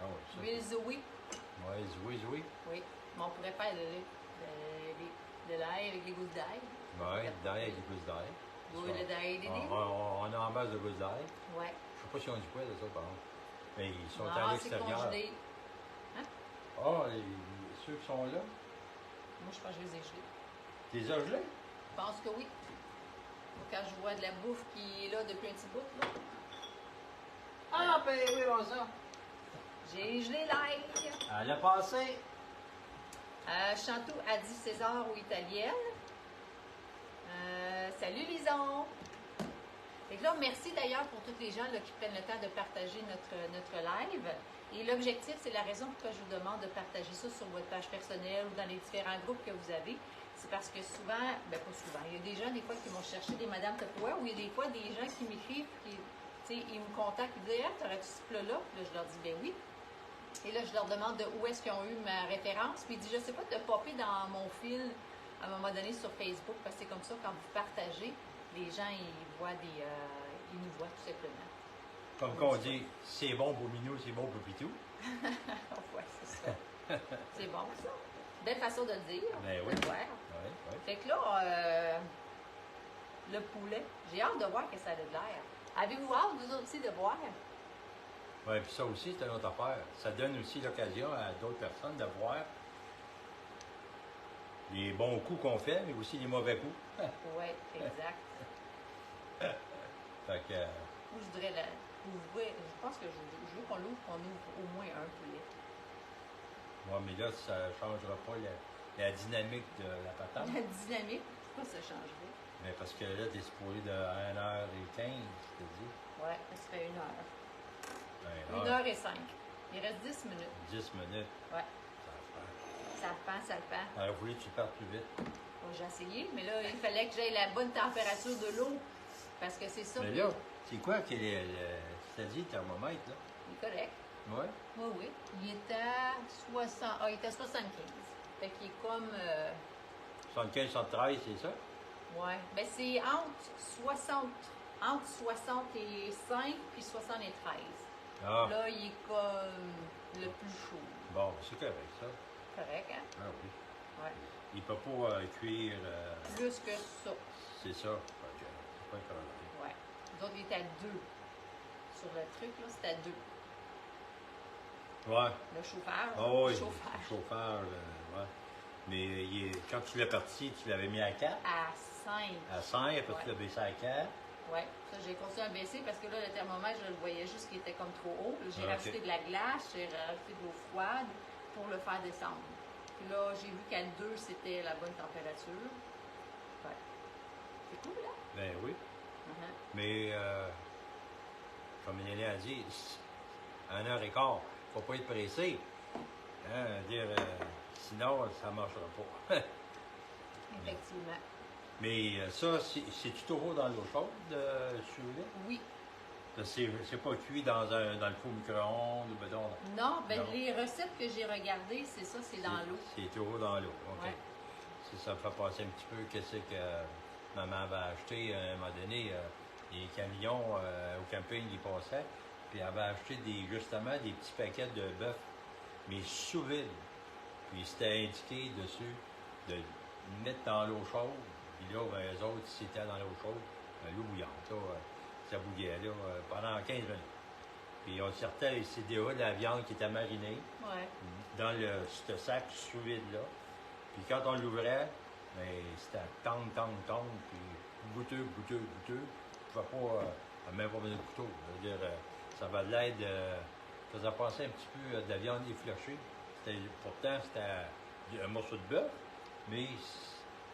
Ah oui, ça. Huile Zoé. Oui, zoui. Oui. Mais on pourrait faire de l'ail avec les gousses d'ail. Oui, d'ail avec des gousses d'ail. Oui, le d'ail des On a en base de gousses d'ail. Ouais. Je sais pas si on dit quoi de ça, par exemple. Mais ils sont à Non, c'est l'extérieur. congelé. Ah, ceux qui sont là, Moi, je pense que je les ai gelés. des as gelés? Je pense que oui. Quand je vois de la bouffe qui est là depuis un petit bout, là, Ah, ben oui, on ça. j'ai gelé l'ail. Elle a passé. Chantou a dit César ou italienne. Salut Lison. Fait que là, merci d'ailleurs pour tous les gens là, qui prennent le temps de partager notre live. Et l'objectif, c'est la raison pourquoi je vous demande de partager ça sur votre page personnelle ou dans les différents groupes que vous avez. C'est parce que souvent, ben pas souvent, il y a des gens des fois qui vont chercher des Madame Tupperware ou il y a des fois des gens qui m'écrivent, qui, ils me contactent, ils disent « Ah, t'aurais-tu ce plat-là? » Puis là, je leur dis « Ben oui. » Et là, je leur demande de où est-ce qu'ils ont eu ma référence. Puis ils disent « Je sais pas, de popper dans mon fil à un moment donné sur Facebook, parce que c'est comme ça, quand vous partagez, les gens, ils voient ils nous voient tout simplement. » Comme qu'on dit, c'est bon pour Minou, c'est bon pour Pitou. Ouais, c'est ça. C'est bon, ça. Belle façon de le dire. Ben de oui. le voir. Oui, oui. Fait que là, le poulet, j'ai hâte de voir que ça a de l'air. Avez-vous hâte, vous autres aussi, de voir? Oui, puis ça aussi, c'est une autre affaire. Ça donne aussi l'occasion à d'autres personnes de voir les bons coups qu'on fait, mais aussi les mauvais coups. Oui, exact. Fait que, Moi, je dirais, je pense que je veux qu'on ouvre au moins un poulet. ouais, mais là, ça ne changera pas la dynamique de la patate. La dynamique, pourquoi ça changerait? Mais parce que là, t'es supposé de 1h15, je te dis. Ouais, ça fait 1 heure. 1h, 1h05. Il reste 10 minutes. 10 minutes. Ouais, Ça va ça le pend. faire. Alors, voulu que tu partes plus vite. Bon, j'ai essayé, mais là, il fallait que j'aie la bonne température de l'eau. Parce que c'est ça. Mais là, c'est quoi que c'est-à-dire le thermomètre, là? Il est correct. Oui? Oui, oui. Il est à 60. Ah, il est à 75. Fait qu'il est comme. 75, 73, c'est ça? Ouais. Ben, c'est entre 65 puis 73. Ah, Là, il est comme le plus chaud. bon, c'est correct, ça. Correct, hein? Ah oui. Ouais. Il peut pas cuire. Plus que ça. C'est ça. Fait que c'est pas un problème. Ouais. Nous autres, il était à 2. Sur le truc, là, c'était à 2. Ouais. Le chauffage. Ah oui, Le chauffage. le chauffeur, ouais. Mais quand tu l'as parti, tu l'avais mis à 4, À 5. à 5, après Ouais. tu l'as baissé à 4. Oui, ça, j'ai continué à baisser parce que là, le thermomètre, je le voyais juste qu'il était comme trop haut. J'ai Ok. rajouté de la glace, j'ai rajouté de l'eau froide pour le faire descendre. Puis là, j'ai vu qu'à 2, c'était la bonne température. Ouais. C'est cool, là? Ben oui. Mhm. Mais, comme Néné a dit, à 1h15, faut pas être pressé. Hein, dire, sinon, ça ne marchera pas. Effectivement. Mais ça, c'est-tu toujours dans l'eau chaude, sous vide? Oui. C'est pas cuit dans le faux micro-ondes ou ben non. Non, ben Non. les recettes que j'ai regardées, c'est ça, c'est dans l'eau. C'est toujours dans l'eau, OK. Ouais. Si ça me fait passer un petit peu, qu'est-ce que maman avait acheté à un moment donné, les camions au camping, ils passaient, puis elle avait acheté justement des petits paquets de bœuf, mais sous vide. Puis c'était indiqué dessus de mettre dans l'eau chaude, puis là, ben, eux autres, si c'était dans l'eau chaude, l'eau bouillante, là, ça bouillait là, pendant 15 minutes. Puis on sortait, c'est déjà de la viande qui était marinée Ouais. dans ce sac sous vide-là. Puis quand on l'ouvrait, ben, c'était tendre, puis goûteux. Tu ne pouvais pas, même pas mettre de couteau. Je veux dire, ça va de l'aide, ça faisait passer un petit peu de la viande effilochée. Pourtant, c'était un morceau de bœuf, mais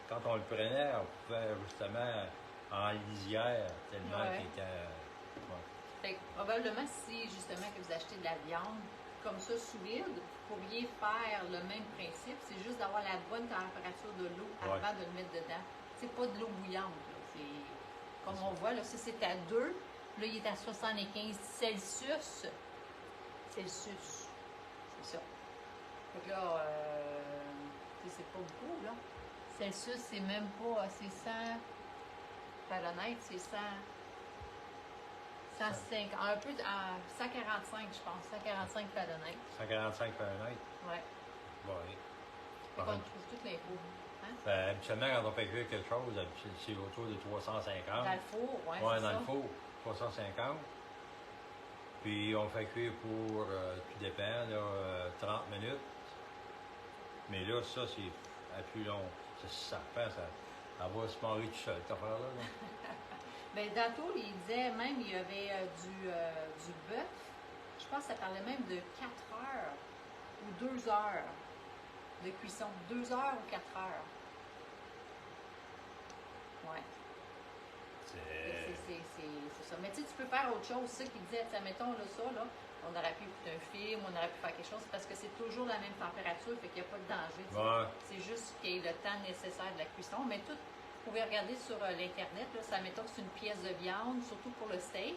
quand on le prenait, on pouvait justement en lisière, tellement Ouais. qu'il était... ouais. Fait que probablement, si justement que vous achetez de la viande comme ça sous vide, vous pourriez faire le même principe. C'est juste d'avoir la bonne température de l'eau Ouais. avant de le mettre dedans. C'est pas de l'eau bouillante. Là. C'est, comme on voit, là, ça c'est à 2. Là, il est à 75 Celsius. Celsius. C'est ça. Fait que là, c'est pas beaucoup, là. Celsius, c'est même pas, c'est 100 Fahrenheit, c'est 100. 105, un peu, 145, je pense, 145 Fahrenheit. 145 Fahrenheit. Ouais. Ouais. Fait qu'on trouve toute l'info. Hein? Ben, habituellement, quand on fait cuire quelque chose, c'est autour de 350. Dans le four, ouais, Ouais, c'est dans ça. le four, 350. Puis on fait cuire pour, tout dépend, là, 30 minutes. Mais là, ça, c'est à plus long. Ça fait, ça va se marrer tout seul, cette affaire-là. Là. Ben, tantôt, il disait même, il y avait du bœuf. Je pense que ça parlait même de 4 heures ou 2 heures de cuisson. 2 heures ou 4 heures. Ouais. C'est ça. Mais tu sais, tu peux faire autre chose. C'est ça qu'il disait, mettons là, ça, là, on aurait pu écouter un film, on aurait pu faire quelque chose parce que c'est toujours la même température, fait qu'il n'y a pas de danger. Tu sais. Ouais. C'est juste qu'il y ait le temps nécessaire de la cuisson. Mais tout, vous pouvez regarder sur l'Internet, là, ça mettons que c'est une pièce de viande, surtout pour le steak.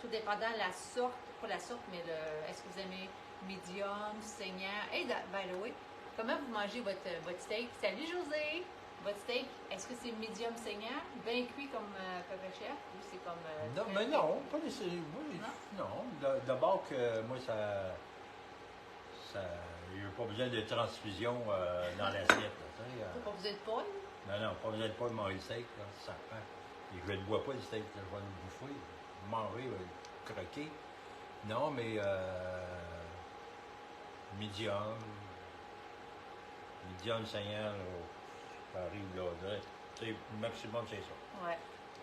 Tout dépendant de la sorte, pas la sorte, mais est-ce que vous aimez medium, saignant? Hey, by the way, comment vous mangez votre steak? Salut José! Votre steak, est-ce que c'est medium saignant, bien cuit comme Pepper Chef, ou c'est comme... Non, mais non, pas nécessairement. Oui, non. D'abord que moi, il n'y a pas besoin de transfusion dans l'assiette. Pas besoin de poil? Non, pas besoin de pas manger le steak, là, ça prend. Et je ne le bois pas, le steak, là, je vais le bouffer, manger, croquer. Non, mais medium saignant, ça arrive là. C'est maximum, c'est ça. Ouais.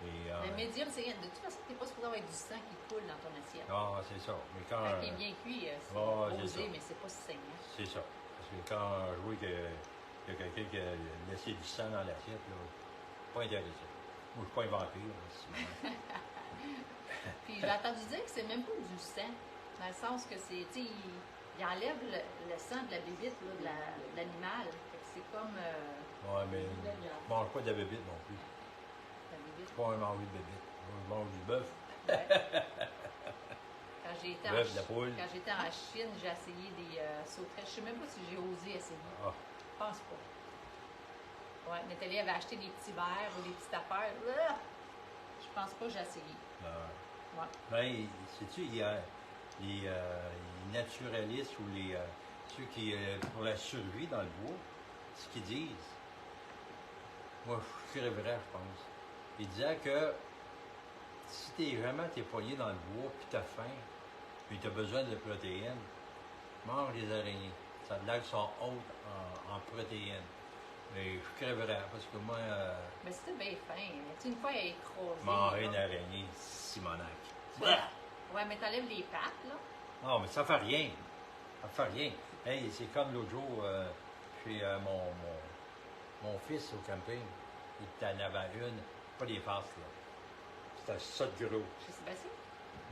Et, Le medium saignant, de toute façon, tu n'es pas supposé avoir du sang qui coule dans ton assiette. ah, c'est ça. Mais quand. Quand il est bien cuit, c'est c'est rosé, ça. mais c'est pas si saignant. C'est ça. Parce que quand je vois qu'il y a quelqu'un qui a laissé du sang dans l'assiette, là, pas intéressé. Moi, je suis pas un vampire. Là, Puis j'ai entendu dire que c'est même pas du sang, dans le sens que c'est, tu sais, il enlève le sang de la bébite, là, de l'animal. Fait que c'est comme ouais, mais je mange pas de la bébite non plus. la Je bébite. suis pas un mangeur de bébite. Moi, je mange du bœuf. Quand j'ai été, Bœuf, de la poule. quand j'étais en Chine, j'ai essayé des sauterelles. Je sais même pas si j'ai osé essayer. Ah, Je pense pas. Ouais, Nathalie avait acheté des petits verres ou des petites affaires. Je pense pas que j'ai essayé. Ouais. ben, sais-tu, il y a les naturalistes ou ceux qui, pour la survie dans le bois, ce qu'ils disent, moi, je suis vrai, je pense. Ils disaient que si t'es poigné dans le bois, puis t'as faim, puis t'as besoin de protéines, mange les araignées. Ça a l'air qu'elles sont hautes en protéines. Mais je crèverais, parce que moi, Mais c'était bien fin. Tu une fois, elle est écrasée. manger une là. araignée, Simonac. Ouais, mais t'enlèves les pattes, là. Non, mais ça fait rien. Ça fait rien. Hey, c'est comme l'autre jour, chez mon fils au camping. Il en avait une, pas des farces, là. C'était ça de gros. Chez Sébastien?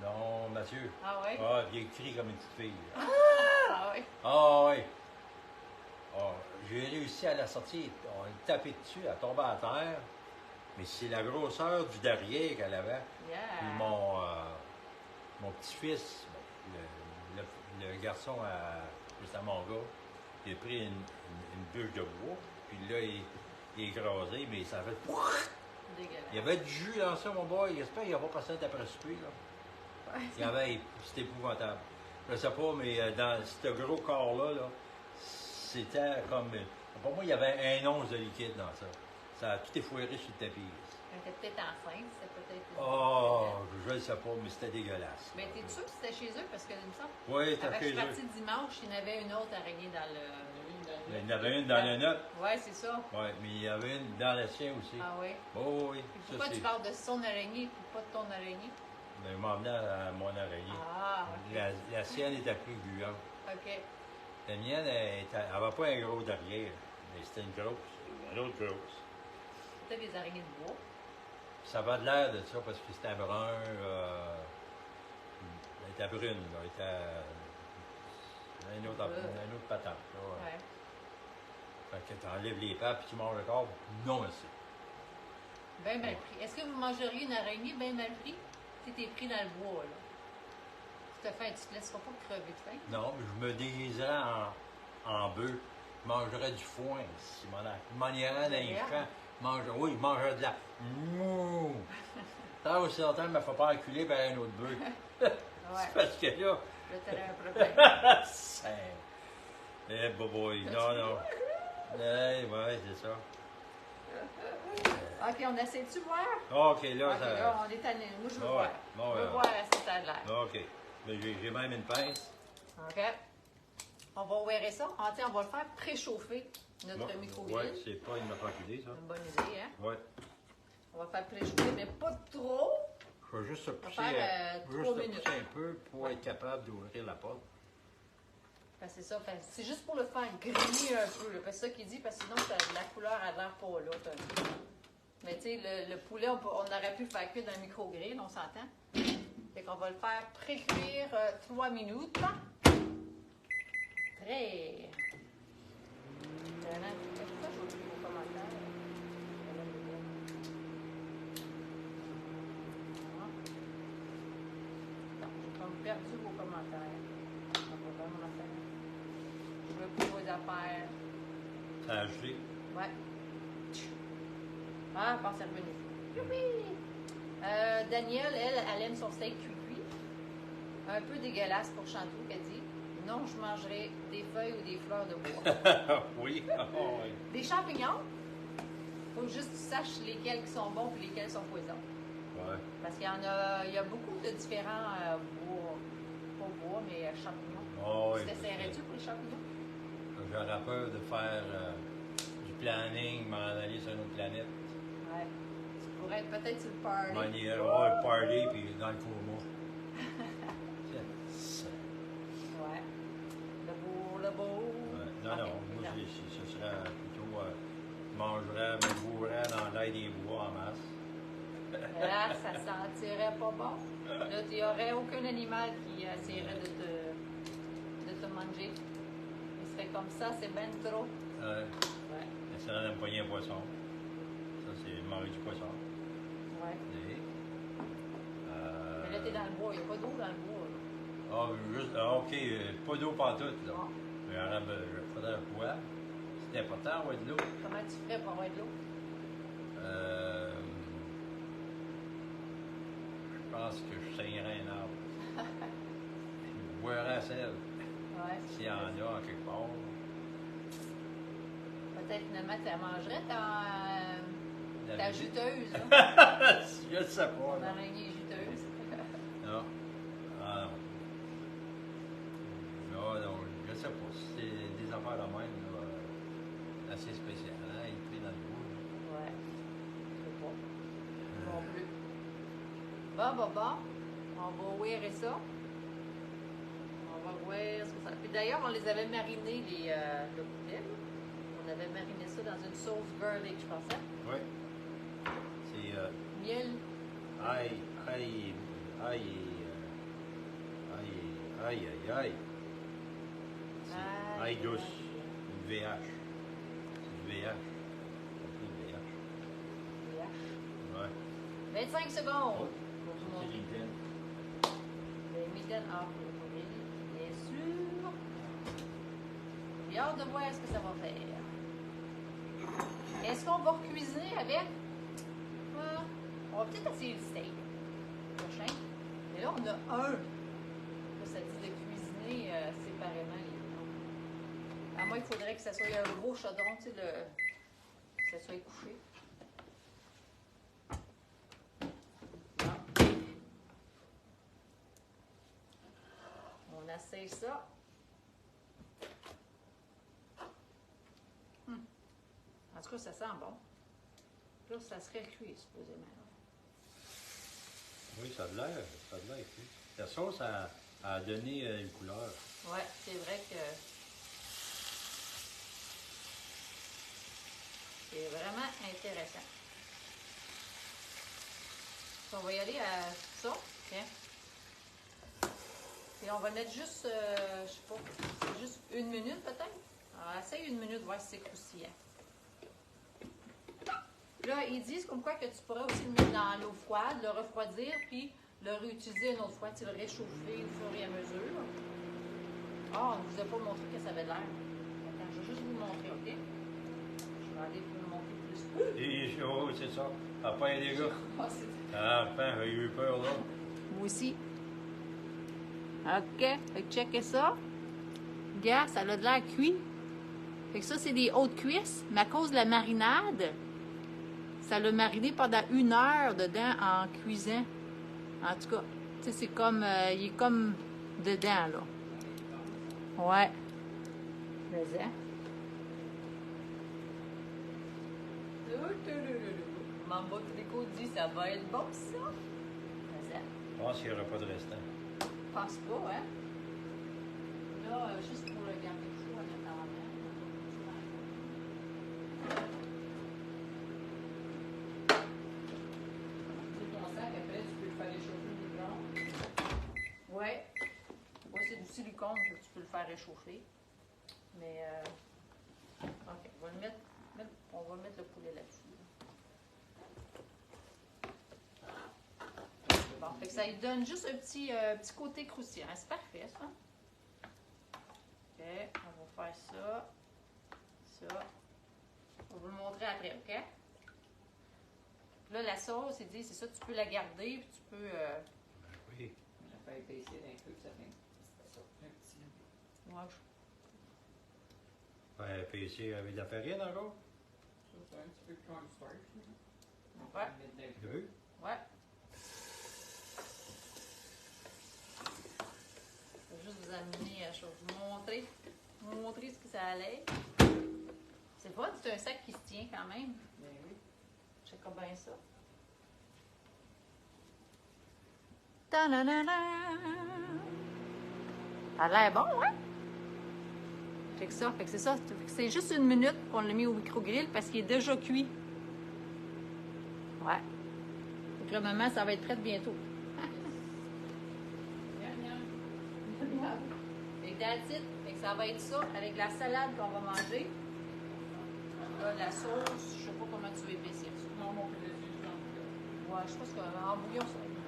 Non, Mathieu. Ah ouais? Ah, il crie comme une petite fille. Ah ouais? Ah, oui. Ah, j'ai réussi à la sortir. On est tapé dessus, elle tombait à terre. Mais c'est la grosseur du derrière qu'elle avait. Yeah. Puis mon petit-fils, le garçon juste à mon gars, il a pris une bûche de bois, puis là, il est écrasé, mais ça fait. Dégueulasse. Il y avait du jus dans ça, mon boy. J'espère qu'il n'a pas passé d'après souper, là. Ouais. Il y avait. C'était épouvantable. Je sais pas, mais dans ce gros corps-là, là, c'était comme. Pour moi, il y avait un once de liquide dans ça. Ça a tout effoiré sur le tapis. Elle était peut-être enceinte, c'est peut-être. Oh, je ne sais pas, mais c'était dégueulasse. Mais t'es sûr que c'était chez eux? Parce que, il me semble. Oui, Quand t'as je fait suis partie dimanche, il y en avait une autre araignée dans le. Il y en avait une dans le nôtre. Ouais, c'est ça. Oui, mais il y avait une dans le sien aussi. Ah oui. Oh, oui. Puis pourquoi tu parles de son araignée et pas de ton araignée? Mais il m'a emmené à mon araignée. Ah, ok. La sienne était plus gluante. Ok. La mienne, elle n'avait pas un gros derrière, mais c'était une grosse. Une autre grosse. C'était des araignées de bois. Ça va de l'air de ça parce que c'était brun. Elle était brune, là. Elle était une autre patate. Là, ouais. Ouais. Fait que tu enlèves les pattes puis tu manges le corps. Non, merci. Bien mal pris. Est-ce que vous mangeriez une araignée bien mal pris si t'es pris dans le bois, là? Tu te faim, tu te laisseras pas crever de faim? Non, je me déguiserais en bœuf. Je mangerais du foin, Simonac. Je m'en irais dans les champs. Oui, je mangerais de la mouh. Tant aussi longtemps, il ne me faut pas enculer par un autre bœuf. Ouais. C'est parce que là. Là, t'aurais un problème. Eh, boy, non. Eh, ouais, c'est ça. Ok, on essaie-tu de voir? Ok, là, Ok, ça. là, on est tanné. Moi, je veux Ouais, voir. bon, Je veux ouais. voir si ça a de l'air. Ok. Mais j'ai même une pince. OK. On va ouvrir ça. On va le faire préchauffer, notre micro-grill. Ouais, c'est pas une mauvaise idée, ça. Une bonne idée, hein? Ouais. On va faire préchauffer, mais pas trop. Je vais juste se pousser, faire, je vais 3 juste se minutes. pousser un peu pour être capable d'ouvrir la porte. Parce que c'est ça. C'est juste pour le faire griller un peu. C'est ça qu'il dit, parce que sinon, la couleur a l'air pas là. Mais tu sais, le poulet, on aurait pu faire cuire dans un micro-grill, on s'entend. Fait qu'on va le faire pré-cuire 3 minutes. Très. Pourquoi je vois plus vos commentaires? J'ai comme perdu vos commentaires. On va vraiment faire. Je veux plus vos affaires. Ça a gelé. Ouais. Ah, pense à revenir. Youpi! Danielle, elle aime son steak cuit. Un peu dégueulasse pour Chantou, qu'elle dit. Non, je mangerai des feuilles ou des fleurs de bois. Oui. Oh, oui. Des champignons. Faut juste que tu saches lesquels qui sont bons et lesquels sont poisons. Ouais. Parce qu'il y a beaucoup de différents bois. Pas bois, mais champignons. Oh, oui. Tu t'essaierais-tu pour les champignons? J'aurais peur de faire du planning, m'en aller sur une autre planète. Ouais. Tu pourrais être peut-être sur le party. M'en aller avoir un party puis dans le coma. Ouais. Le beau. Ouais. Non, Ok, non, moi, non. ce serait plutôt. Mangerais, me bourrais dans l'ail des bois en masse. Là, ça sentirait pas bon. Là, il n'y aurait aucun animal qui essaierait de te manger. Il serait comme ça, c'est ben trop. Ouais. Ouais. Ça donne un poignet un poisson. Ça, c'est manger du poisson. Ouais. Et, Mais là, t'es dans le bois. Il n'y a pas d'eau dans le bois. Là. Ah, juste, ok, pas d'eau pantoute, là. Non. Mais il faudrait quoi? C'est important, ouais, de l'eau. Comment tu ferais pour avoir de l'eau? Je pense que je saignerais un arbre. Je boirais à sel, Ouais. s'il y en a en quelque part. Peut-être finalement, tu la mangerais ta La juteuse. Là. Je ne sais pas. Ton là. araignée juteuse. affaire de même, là, assez spéciale, hein? Il plie dans le bois. Ouais. Je sais pas. Non plus. Bon. On va ouvrir ça. On va voir ce que ça. Puis d'ailleurs, on les avait marinés, le poulet. Là. On avait mariné ça dans une sauce garlic, je pensais. Oui. C'est Miel. ail. C'est ail douce. Une VH. C'est du VH. C'est du VH. Ouais. 25 secondes. Oh, Pour vous c'est montrer. LinkedIn. Le mitaine hors le gorille, bien sûr. J'ai hâte de voir ce que ça va faire. Est-ce qu'on va cuisiner avec? On va peut-être essayer le steak prochain. Mais là, on a un. Là, ça dit de cuisiner séparément les viandes. À moi, il faudrait que ça soit un gros chaudron, tu sais, que ça soit couché. Bon. On essaye ça. En tout cas, ça sent bon. Là, ça serait cuit, supposément. Oui, ça a de l'air cuit. La sauce a donné une couleur. Ouais, c'est vrai que c'est vraiment intéressant. On va y aller à ça. Tiens. Et on va mettre juste, je sais pas, juste 1 minute peut-être. Alors, essaye 1 minute, voir si c'est croustillant. Là, ils disent comme quoi que tu pourrais aussi le mettre dans l'eau froide, le refroidir, puis le réutiliser une autre fois, tu le réchauffer au fur et à mesure. Ah, on ne vous a pas montré que ça avait l'air. Attends, je vais juste vous montrer, OK? Je vais aller vous le montrer plus. Et oh, c'est ça. Enfin, les gars. Ah, c'est- Enfin, j'ai eu peur, là. Moi aussi. OK. Fait que checker ça. Regarde, ça a de l'air cuit. Fait que ça, c'est des hautes cuisses. Mais à cause de la marinade, ça l'a mariné pendant 1 heure dedans en cuisant. En tout cas, tu sais, c'est comme... il est comme dedans, là. Ouais. Mais Mambo Trico dit ça va être bon, ça. Mais Je pense qu'il n'y aura pas de restant. je pense pas, hein? Là, juste pour le garder chaud en attendant. C'est ton sac, après, tu peux le faire réchauffer au micro-ondes. Ouais. Ouais, c'est du silicone, que tu peux le faire réchauffer. Mais, OK, on va mettre le poulet là-dessus. Bon, fait que ça lui donne juste un petit côté croustillant. C'est parfait, ça. OK, on va faire ça. Ça. On va vous le montrer après, OK? Là, la sauce, il dit, c'est ça, tu peux la garder, puis tu peux... Oui. Ça fait épaissir d'un peu, ça fait un petit. Moi, Ouais, puis ici, avec de la farine encore? Ça, c'est un petit peu cornstarch. On Ouais. va mettre d'un peu. Vu? Ouais. Je vais juste vous amener à chose. Vous montrer ce que ça allait. C'est pas, c'est un sac qui se tient quand même. Ben oui. Je sais bien ça. Ta-da-da-da! Ça a l'air bon, hein? Fait que c'est ça. Fait que c'est juste 1 minute qu'on l'a mis au micro-grill parce qu'il est déjà cuit. Ouais. Fait que là, maman, ça va être prêt bientôt. Fait que that's it. Fait que ça va être ça avec la salade qu'on va manger. Là, la sauce, je sais pas comment tu veux épaissir ça. Non, mon poulet, c'est juste en bouillon. Ouais, je pense qu'en bouillon, ça va être mieux.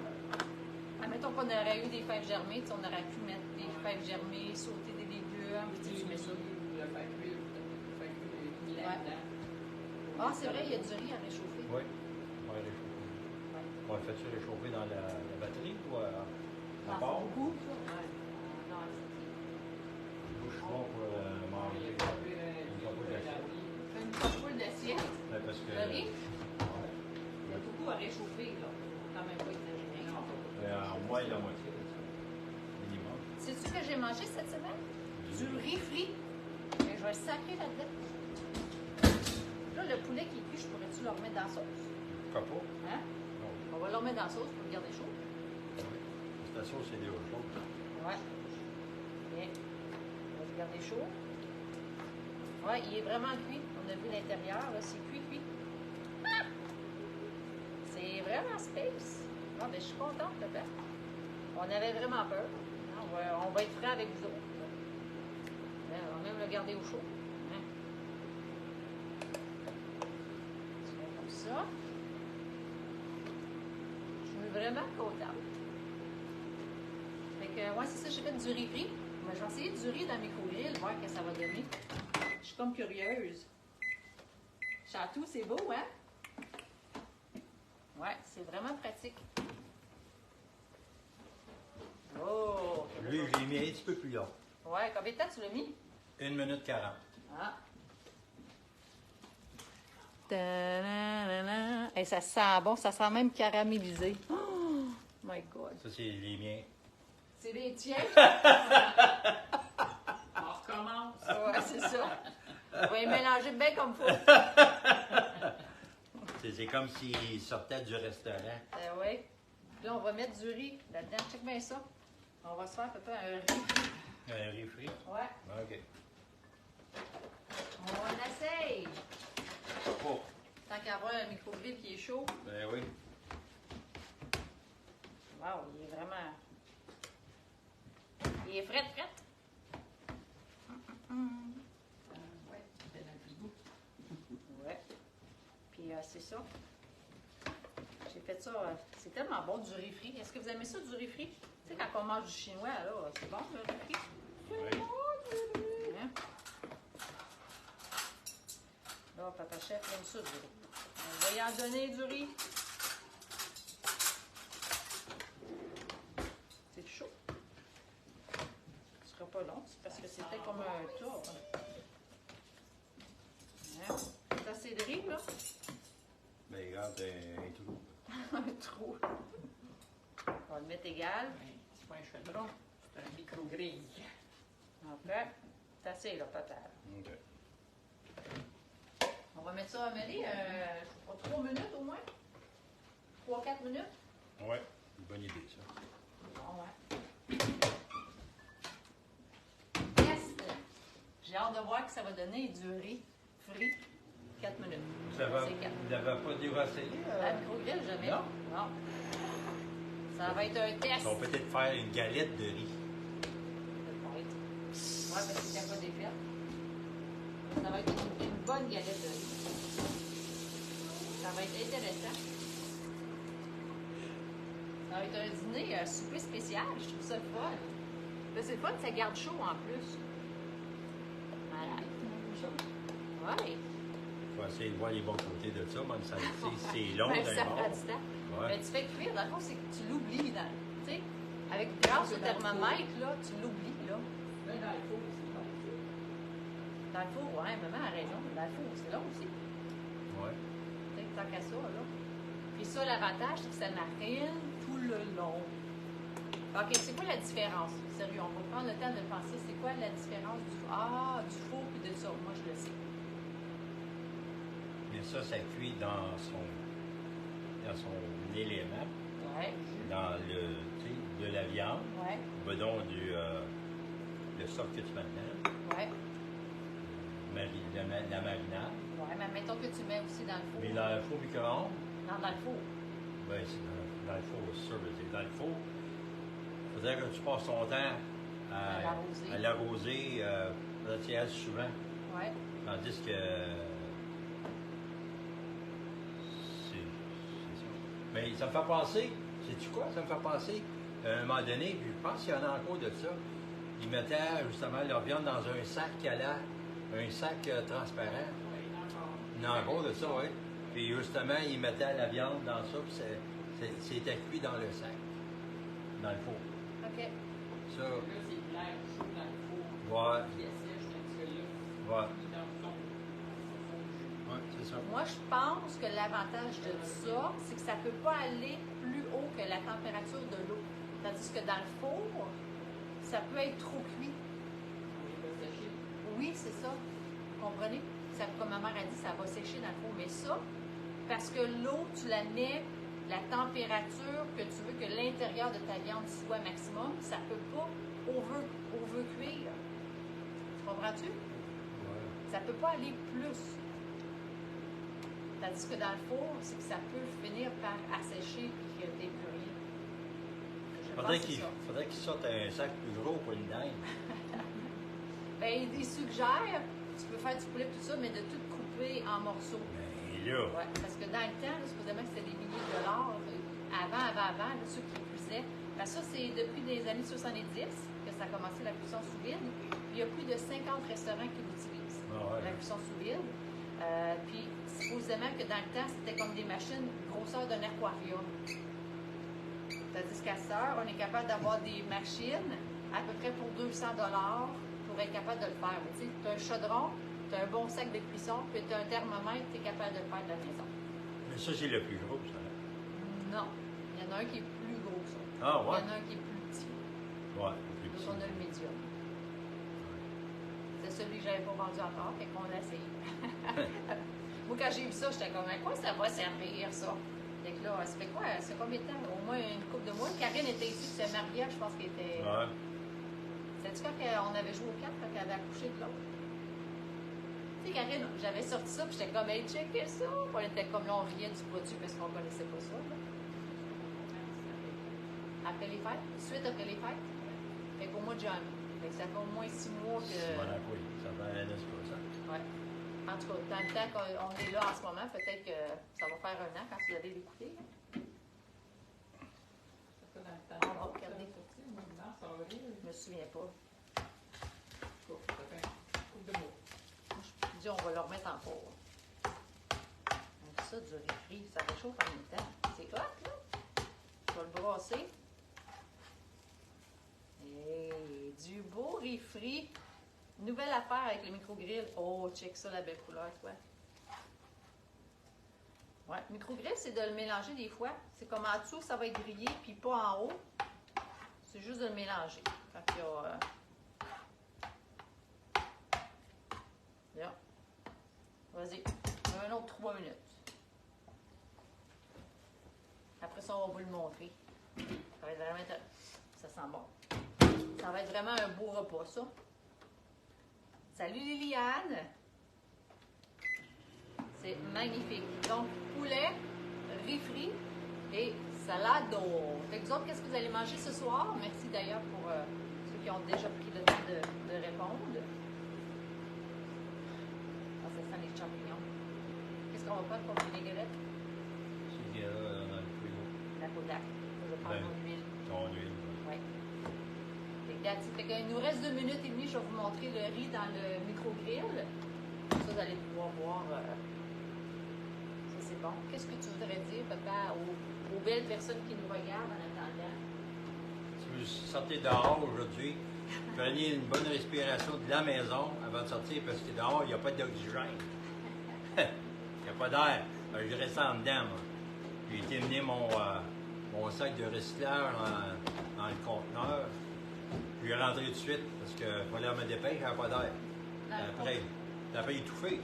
Admettons qu'on aurait eu des fèves germées, tu sais, on aurait pu mettre des fèves germées, sauter des légumes, puis tu mets ça. Le faire cuire, le faire cuire Ouais. là-dedans. Ah, c'est vrai, il y a du riz à réchauffer. Oui. On va réchauffer. On va faire-tu réchauffer dans la batterie ou à Dans part? son goût, ça. Ouais. Non, Bouche bon pour manger. Fais une couple d'assiette. Ouais, parce que... Le riz, Ouais. il y a beaucoup à réchauffer, là. Faut quand même pas exagérer. Au moins la moitié, c'est ça. Minimum. Sais-tu ce que j'ai mangé cette semaine? Du riz frit. je vais le sacrer là-dedans. Là, le poulet qui est cuit, je pourrais-tu le remettre dans la sauce? Pourquoi pas? Hein? Non. On va le remettre dans la sauce pour le garder chaud. Oui. La sauce, c'est déjà chaud. Ouais. Bien. On va le garder chaud. Ouais, il est vraiment cuit. On a vu l'intérieur, là, c'est cuit. Ah! C'est vraiment space. Bon, ben, je suis contente de faire. On avait vraiment peur. On va être frais avec vous autres. Là, on va même le garder au chaud. Hein? Tu fais comme ça. Je suis vraiment contente. Fait que, ouais, c'est ça, j'ai fait du riz frit. Ben, je vais essayer du riz dans le micro-grill, voir ce que ça va donner. Je suis comme curieuse. Chatou, c'est beau, hein? Ouais, c'est vraiment pratique. Oh! Lui, je l'ai mis un petit peu plus long. Ouais, combien de temps tu l'as mis? 1 minute 40. Ah! Ta-da-da-da. Hey, ça sent bon, ça sent même caramélisé. Oh my God! Ça, c'est les miens. C'est les tiens? On recommence. Ouais, c'est ça. On va les mélanger bien comme faut. C'est comme s'ils sortaient du restaurant. Oui. Là, on va mettre du riz là-dedans. Check bien ça. On va se faire peut-être un riz. Un riz frit? Ouais. OK. On essaye. Oh, Tant qu'à avoir un micro-grill qui est chaud. ben oui. Wow, il est vraiment... Il est frais. Ouais, c'est un petit goût. Ouais. Puis c'est ça. J'ai fait ça. C'est tellement bon du riz frit. Est-ce que vous aimez ça du riz frit? Tu sais, quand on mange du chinois, là, c'est bon le riz frit? Oui. Hein? Là, Papa Chef aime ça du riz. On va y en donner du riz. C'est chaud. Ce sera pas long, c'est parce que c'était comme un tour. Hein? C'est assez de riz, là? Ben regarde, un trou. Un trou. On va le mettre égal. Ouais, c'est pas un chaudron, c'est un micro-grille. OK. C'est assez, là, papa. OK. On va mettre ça à mêler, je sais pas, 3 minutes au moins. 3-4 minutes. Ouais, une bonne idée, ça. Bon, ouais. Test. J'ai hâte de voir que ça va donner du riz frit. 4 minutes. Ça va, C'est 4. vous l'avez pas déjà essayé? À la micro-grill, jamais. Non. Non. Ça va être un test. On peut peut-être faire une galette de riz. Peut-être. Ouais, parce que c'est pas défaite. Ça va être une bonne galette de riz. Ça va être intéressant. Ça va être un dîner, un souper spécial. Je trouve ça le fun. Là, c'est le fun, ça garde chaud en plus. Voilà. Ouais. Il faut essayer de voir les bons côtés de ça, même si c'est long Même d'un ça bord. prend du temps. Ouais. Mais tu fais cuire, dans le fond, c'est que tu l'oublies. Tu sais, avec grâce au thermomètre, là, tu l'oublies. Là. Mais dans le four, c'est pas le four. Dans le four, ouais, maman a raison. Dans le four, c'est long aussi. Ouais. Tu sais, tant qu'à ça, là. Puis ça, l'avantage, c'est que ça marine tout le long. OK, c'est quoi la différence? Sérieux, on va prendre le temps de penser. C'est quoi la différence du four et de ça? Moi, je le sais. Mais ça cuit dans son élément, Ouais. dans le, tu sais, de la viande, Ouais. bedon le stock que tu mets dedans, Ouais. la marinade. Ouais, mais mettons que tu mets aussi dans le four. Mais dans le four micro-ondes, Non, dans le four. ben, c'est dans le four, c'est sûr, c'est dans le four. Il faudrait que tu passes ton temps à l'arroser, peut-être souvent. Ouais. Tandis que c'est ça. Mais ça me fait penser, sais-tu quoi? Ça me fait penser, à un moment donné, puis je pense qu'il y en a encore de ça, ils mettaient justement leur viande dans un sac un sac transparent. Oui, encore. Il y en a encore de ça, oui. Puis justement, ils mettaient la viande dans ça, puis c'était cuit dans le sac, dans le four. OK. Ça, Là, c'est l'air chaud dans le four. ouais, Qui assèche, tandis que là, ouais, il est dans le fond. ouais, c'est ça. Moi, je pense que l'avantage de ça, c'est que ça ne peut pas aller plus haut que la température de l'eau. Tandis que dans le four, ça peut être trop cuit. Il va sécher. Oui, c'est ça. Vous comprenez? Ça, comme ma mère a dit, ça va sécher dans le four. Mais ça, parce que l'eau, tu la mets, la température que tu veux que l'intérieur de ta viande soit maximum, ça ne peut pas over-cuire. Comprends-tu? Ouais. Ça ne peut pas aller plus. Tandis que dans le four, c'est que ça peut finir par assécher et que tu n'aies plus rien. Je pense que c'est ça. Faudrait qu'il sorte un sac plus gros pour une dinde. Ben, il suggère, tu peux faire du poulet tout ça, mais de tout couper en morceaux. Mais là, Ouais, parce que dans le temps, là, supposément que c'était des milliers de dollars. Avant, là, ceux qui cuisaient. Ben, ça, c'est depuis les années 70 que ça a commencé la cuisson sous vide. Puis il y a plus de 50 restaurants qui l'utilisent, la cuisson sous vide. Puis supposément que dans le temps, c'était comme des machines grosseur d'un aquarium. Tandis qu'à cette heure, on est capable d'avoir des machines à peu près pour 200 $ pour être capable de le faire. Tu as un chaudron, tu as un bon sac de cuisson, puis tu as un thermomètre, tu es capable de le faire de la maison. mais ça, c'est le plus gros, ça. Non. Il y en a un qui est plus gros que ça. Ah, ouais? Il y en a un qui est plus petit. Ouais, le plus Donc, petit. on a le médium. C'est celui que j'avais pas vendu encore, fait qu'on l'a essayé. Moi, quand j'ai vu ça, j'étais comme, à quoi ça va servir, ça? Fait que là, ça fait quoi? C'est combien de temps? Au moins une couple de mois. Karine était ici, c'était Maria, je pense qu'elle était. Ouais. Sais-tu quand on avait joué aux cartes, quand elle avait accouché de l'autre? Tu sais, Karine, j'avais sorti ça, puis j'étais comme, hey, checkez ça! Puis on était comme là, on riait du produit parce qu'on connaissait pas ça. Là. Après les fêtes, suite après les fêtes, fait qu'au mois de janvier. Fait que ça fait au moins 6 mois que. Voilà, oui, ça fait un espoir, ça. Ouais. En tout cas, dans le temps qu'on est là en ce moment, peut-être que ça va faire un an quand vous allez l'écouter. Ça fait dans le temps. On va regarder. Mars, avril. Je me souviens pas. Ça fait un couple de mois. Je dis, on va le remettre en four. Donc ça, du riz frit, ça réchauffe en même temps. C'est hot, là. Je vais le brasser. Et du beau riz frit. Nouvelle affaire avec le micro-grill. Oh, check ça, la belle couleur, toi. Ouais, micro-grill, c'est de le mélanger des fois. C'est comme en dessous, ça va être grillé, puis pas en haut. C'est juste de le mélanger. Quand il y a... Là. Vas-y. Un autre 3 minutes. Après ça, on va vous le montrer. Ça va être vraiment... Ça sent bon. Ça va être vraiment un beau repas, ça. Salut Liliane! C'est magnifique. Donc, poulet, riz frit et salade. Fait que vous autres, qu'est-ce que vous allez manger ce soir? Merci d'ailleurs pour ceux qui ont déjà pris le temps de répondre. Ah, ça sent les champignons. Qu'est-ce qu'on va faire pour les galettes? C'est qu'il y a dans le frigo. La Kodak. Je vais prendre mon huile. Ton huile. Oui. Fait qu'il nous reste 2 minutes et demie. Je vais vous montrer le riz dans le micro-grill. Ça, vous allez pouvoir voir. Ça, c'est bon. Qu'est-ce que tu voudrais dire, papa, aux belles personnes qui nous regardent en attendant? Si vous sortez dehors aujourd'hui, prenez une bonne respiration de la maison avant de sortir parce que dehors, il n'y a pas d'oxygène. Il n'y a pas d'air. Je reste en dedans, moi. J'ai été mener mon sac de recyclage dans le conteneur. Je suis rentré tout de suite parce qu'il fallait me dépêcher, il n'y avait pas d'air. Après, ça fait étouffer.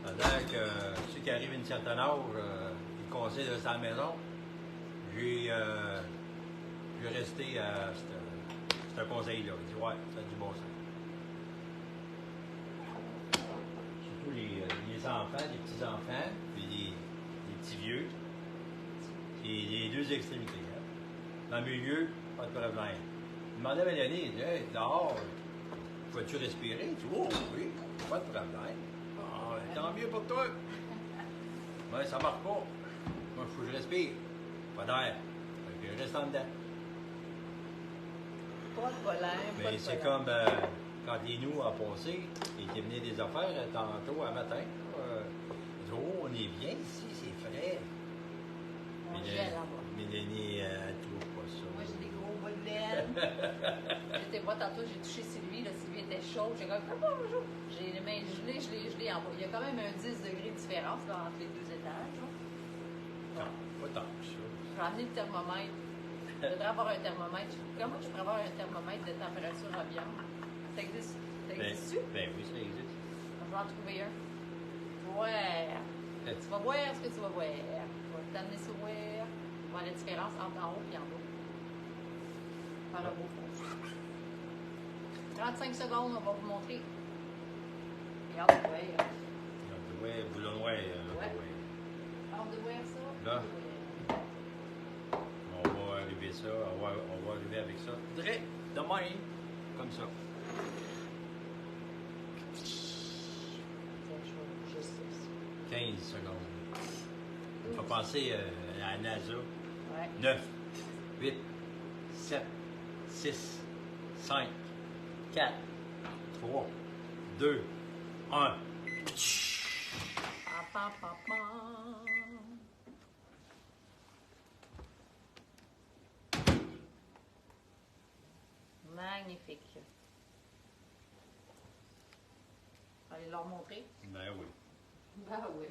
C'est-à-dire que ceux qui arrivent à une certaine âge, ils conseillent de rester à la maison. J'ai resté à ce conseil-là. J'ai dit, ouais, ça a du bon sens. Surtout les enfants, les petits-enfants, puis les petits vieux. Et les deux extrémités. Hein. Dans le milieu, pas de problème. Je demandais à Mélanie, il dit, hey, dehors, peux-tu respirer? Tu dis, oh oui, pas de problème. Ah, tant mieux pour toi. Mais ça marche pas. Moi, il faut que je respire. Pas d'air. Fait que je reste en dedans. Pas de problème. Mais c'est comme quand les nous a passé, il était venu des affaires tantôt à matin. Il dit, oh, on est bien ici, c'est frais. On gèle en bas. Mélanie, elle trouve pas ça. Moi, j'ai des gros bas de laine. J'étais pas tantôt, j'ai touché Sylvie. Là, Sylvie était chaude. J'ai comme, bonjour. J'ai les mains gelées en bas. Il y a quand même un 10 degrés de différence là, entre les 2 étages. Là. Non, pas tant que ça. Je vais amener le thermomètre. Je devrais avoir un thermomètre. Comment je pourrais avoir un thermomètre de température ambiante? Ça existe. Ça existe-tu? Ben oui, ça existe. Je vais en trouver un. Ouais. Tu vas voir ce que tu vas voir. Je vais t'amener sur voir. Voir la différence entre en haut et en bas. Par le beau fond. 35 secondes, on va vous montrer. Et hâte de voir. Ouais, boulot noir. Ouais. Hâte de voir ça. Là. On va arriver ça, on va arriver avec ça. Direct, de même, comme ça. Tiens, je vais juste ça. 15 secondes. Il faut penser à la NASA. Ouais. 9, 8, 7, 6, 5, 4, 3, 2, 1. Pa, pa, pa, pa. Magnifique. Allez leur montrer. Ben oui. Ben oui.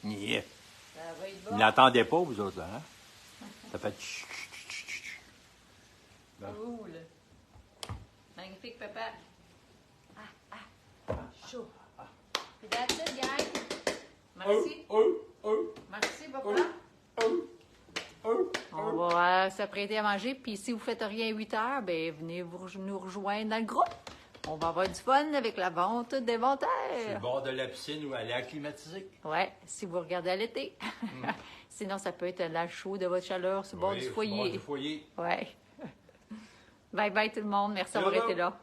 Yeah. Ça va être Vous bon. n'entendez pas, vous autres, là, hein? Ça fait tch, tch, tch, tch, tch. Bon. Cool. Magnifique, papa. Chaud. Puis that's it, guys. Merci. Merci, papa. On va s'apprêter à manger. Puis si vous ne faites rien à 8 heures, ben venez nous rejoindre dans le groupe. On va avoir du fun avec la vente Sur le d'inventaire. bord de la piscine ou à l'air climatisé. Ouais, si vous regardez à l'été. Sinon, ça peut être l'air chaud de votre chaleur sur le bord Oui, du sur le bord foyer. du foyer. Ouais. Bye bye tout le monde. Merci d'avoir été là.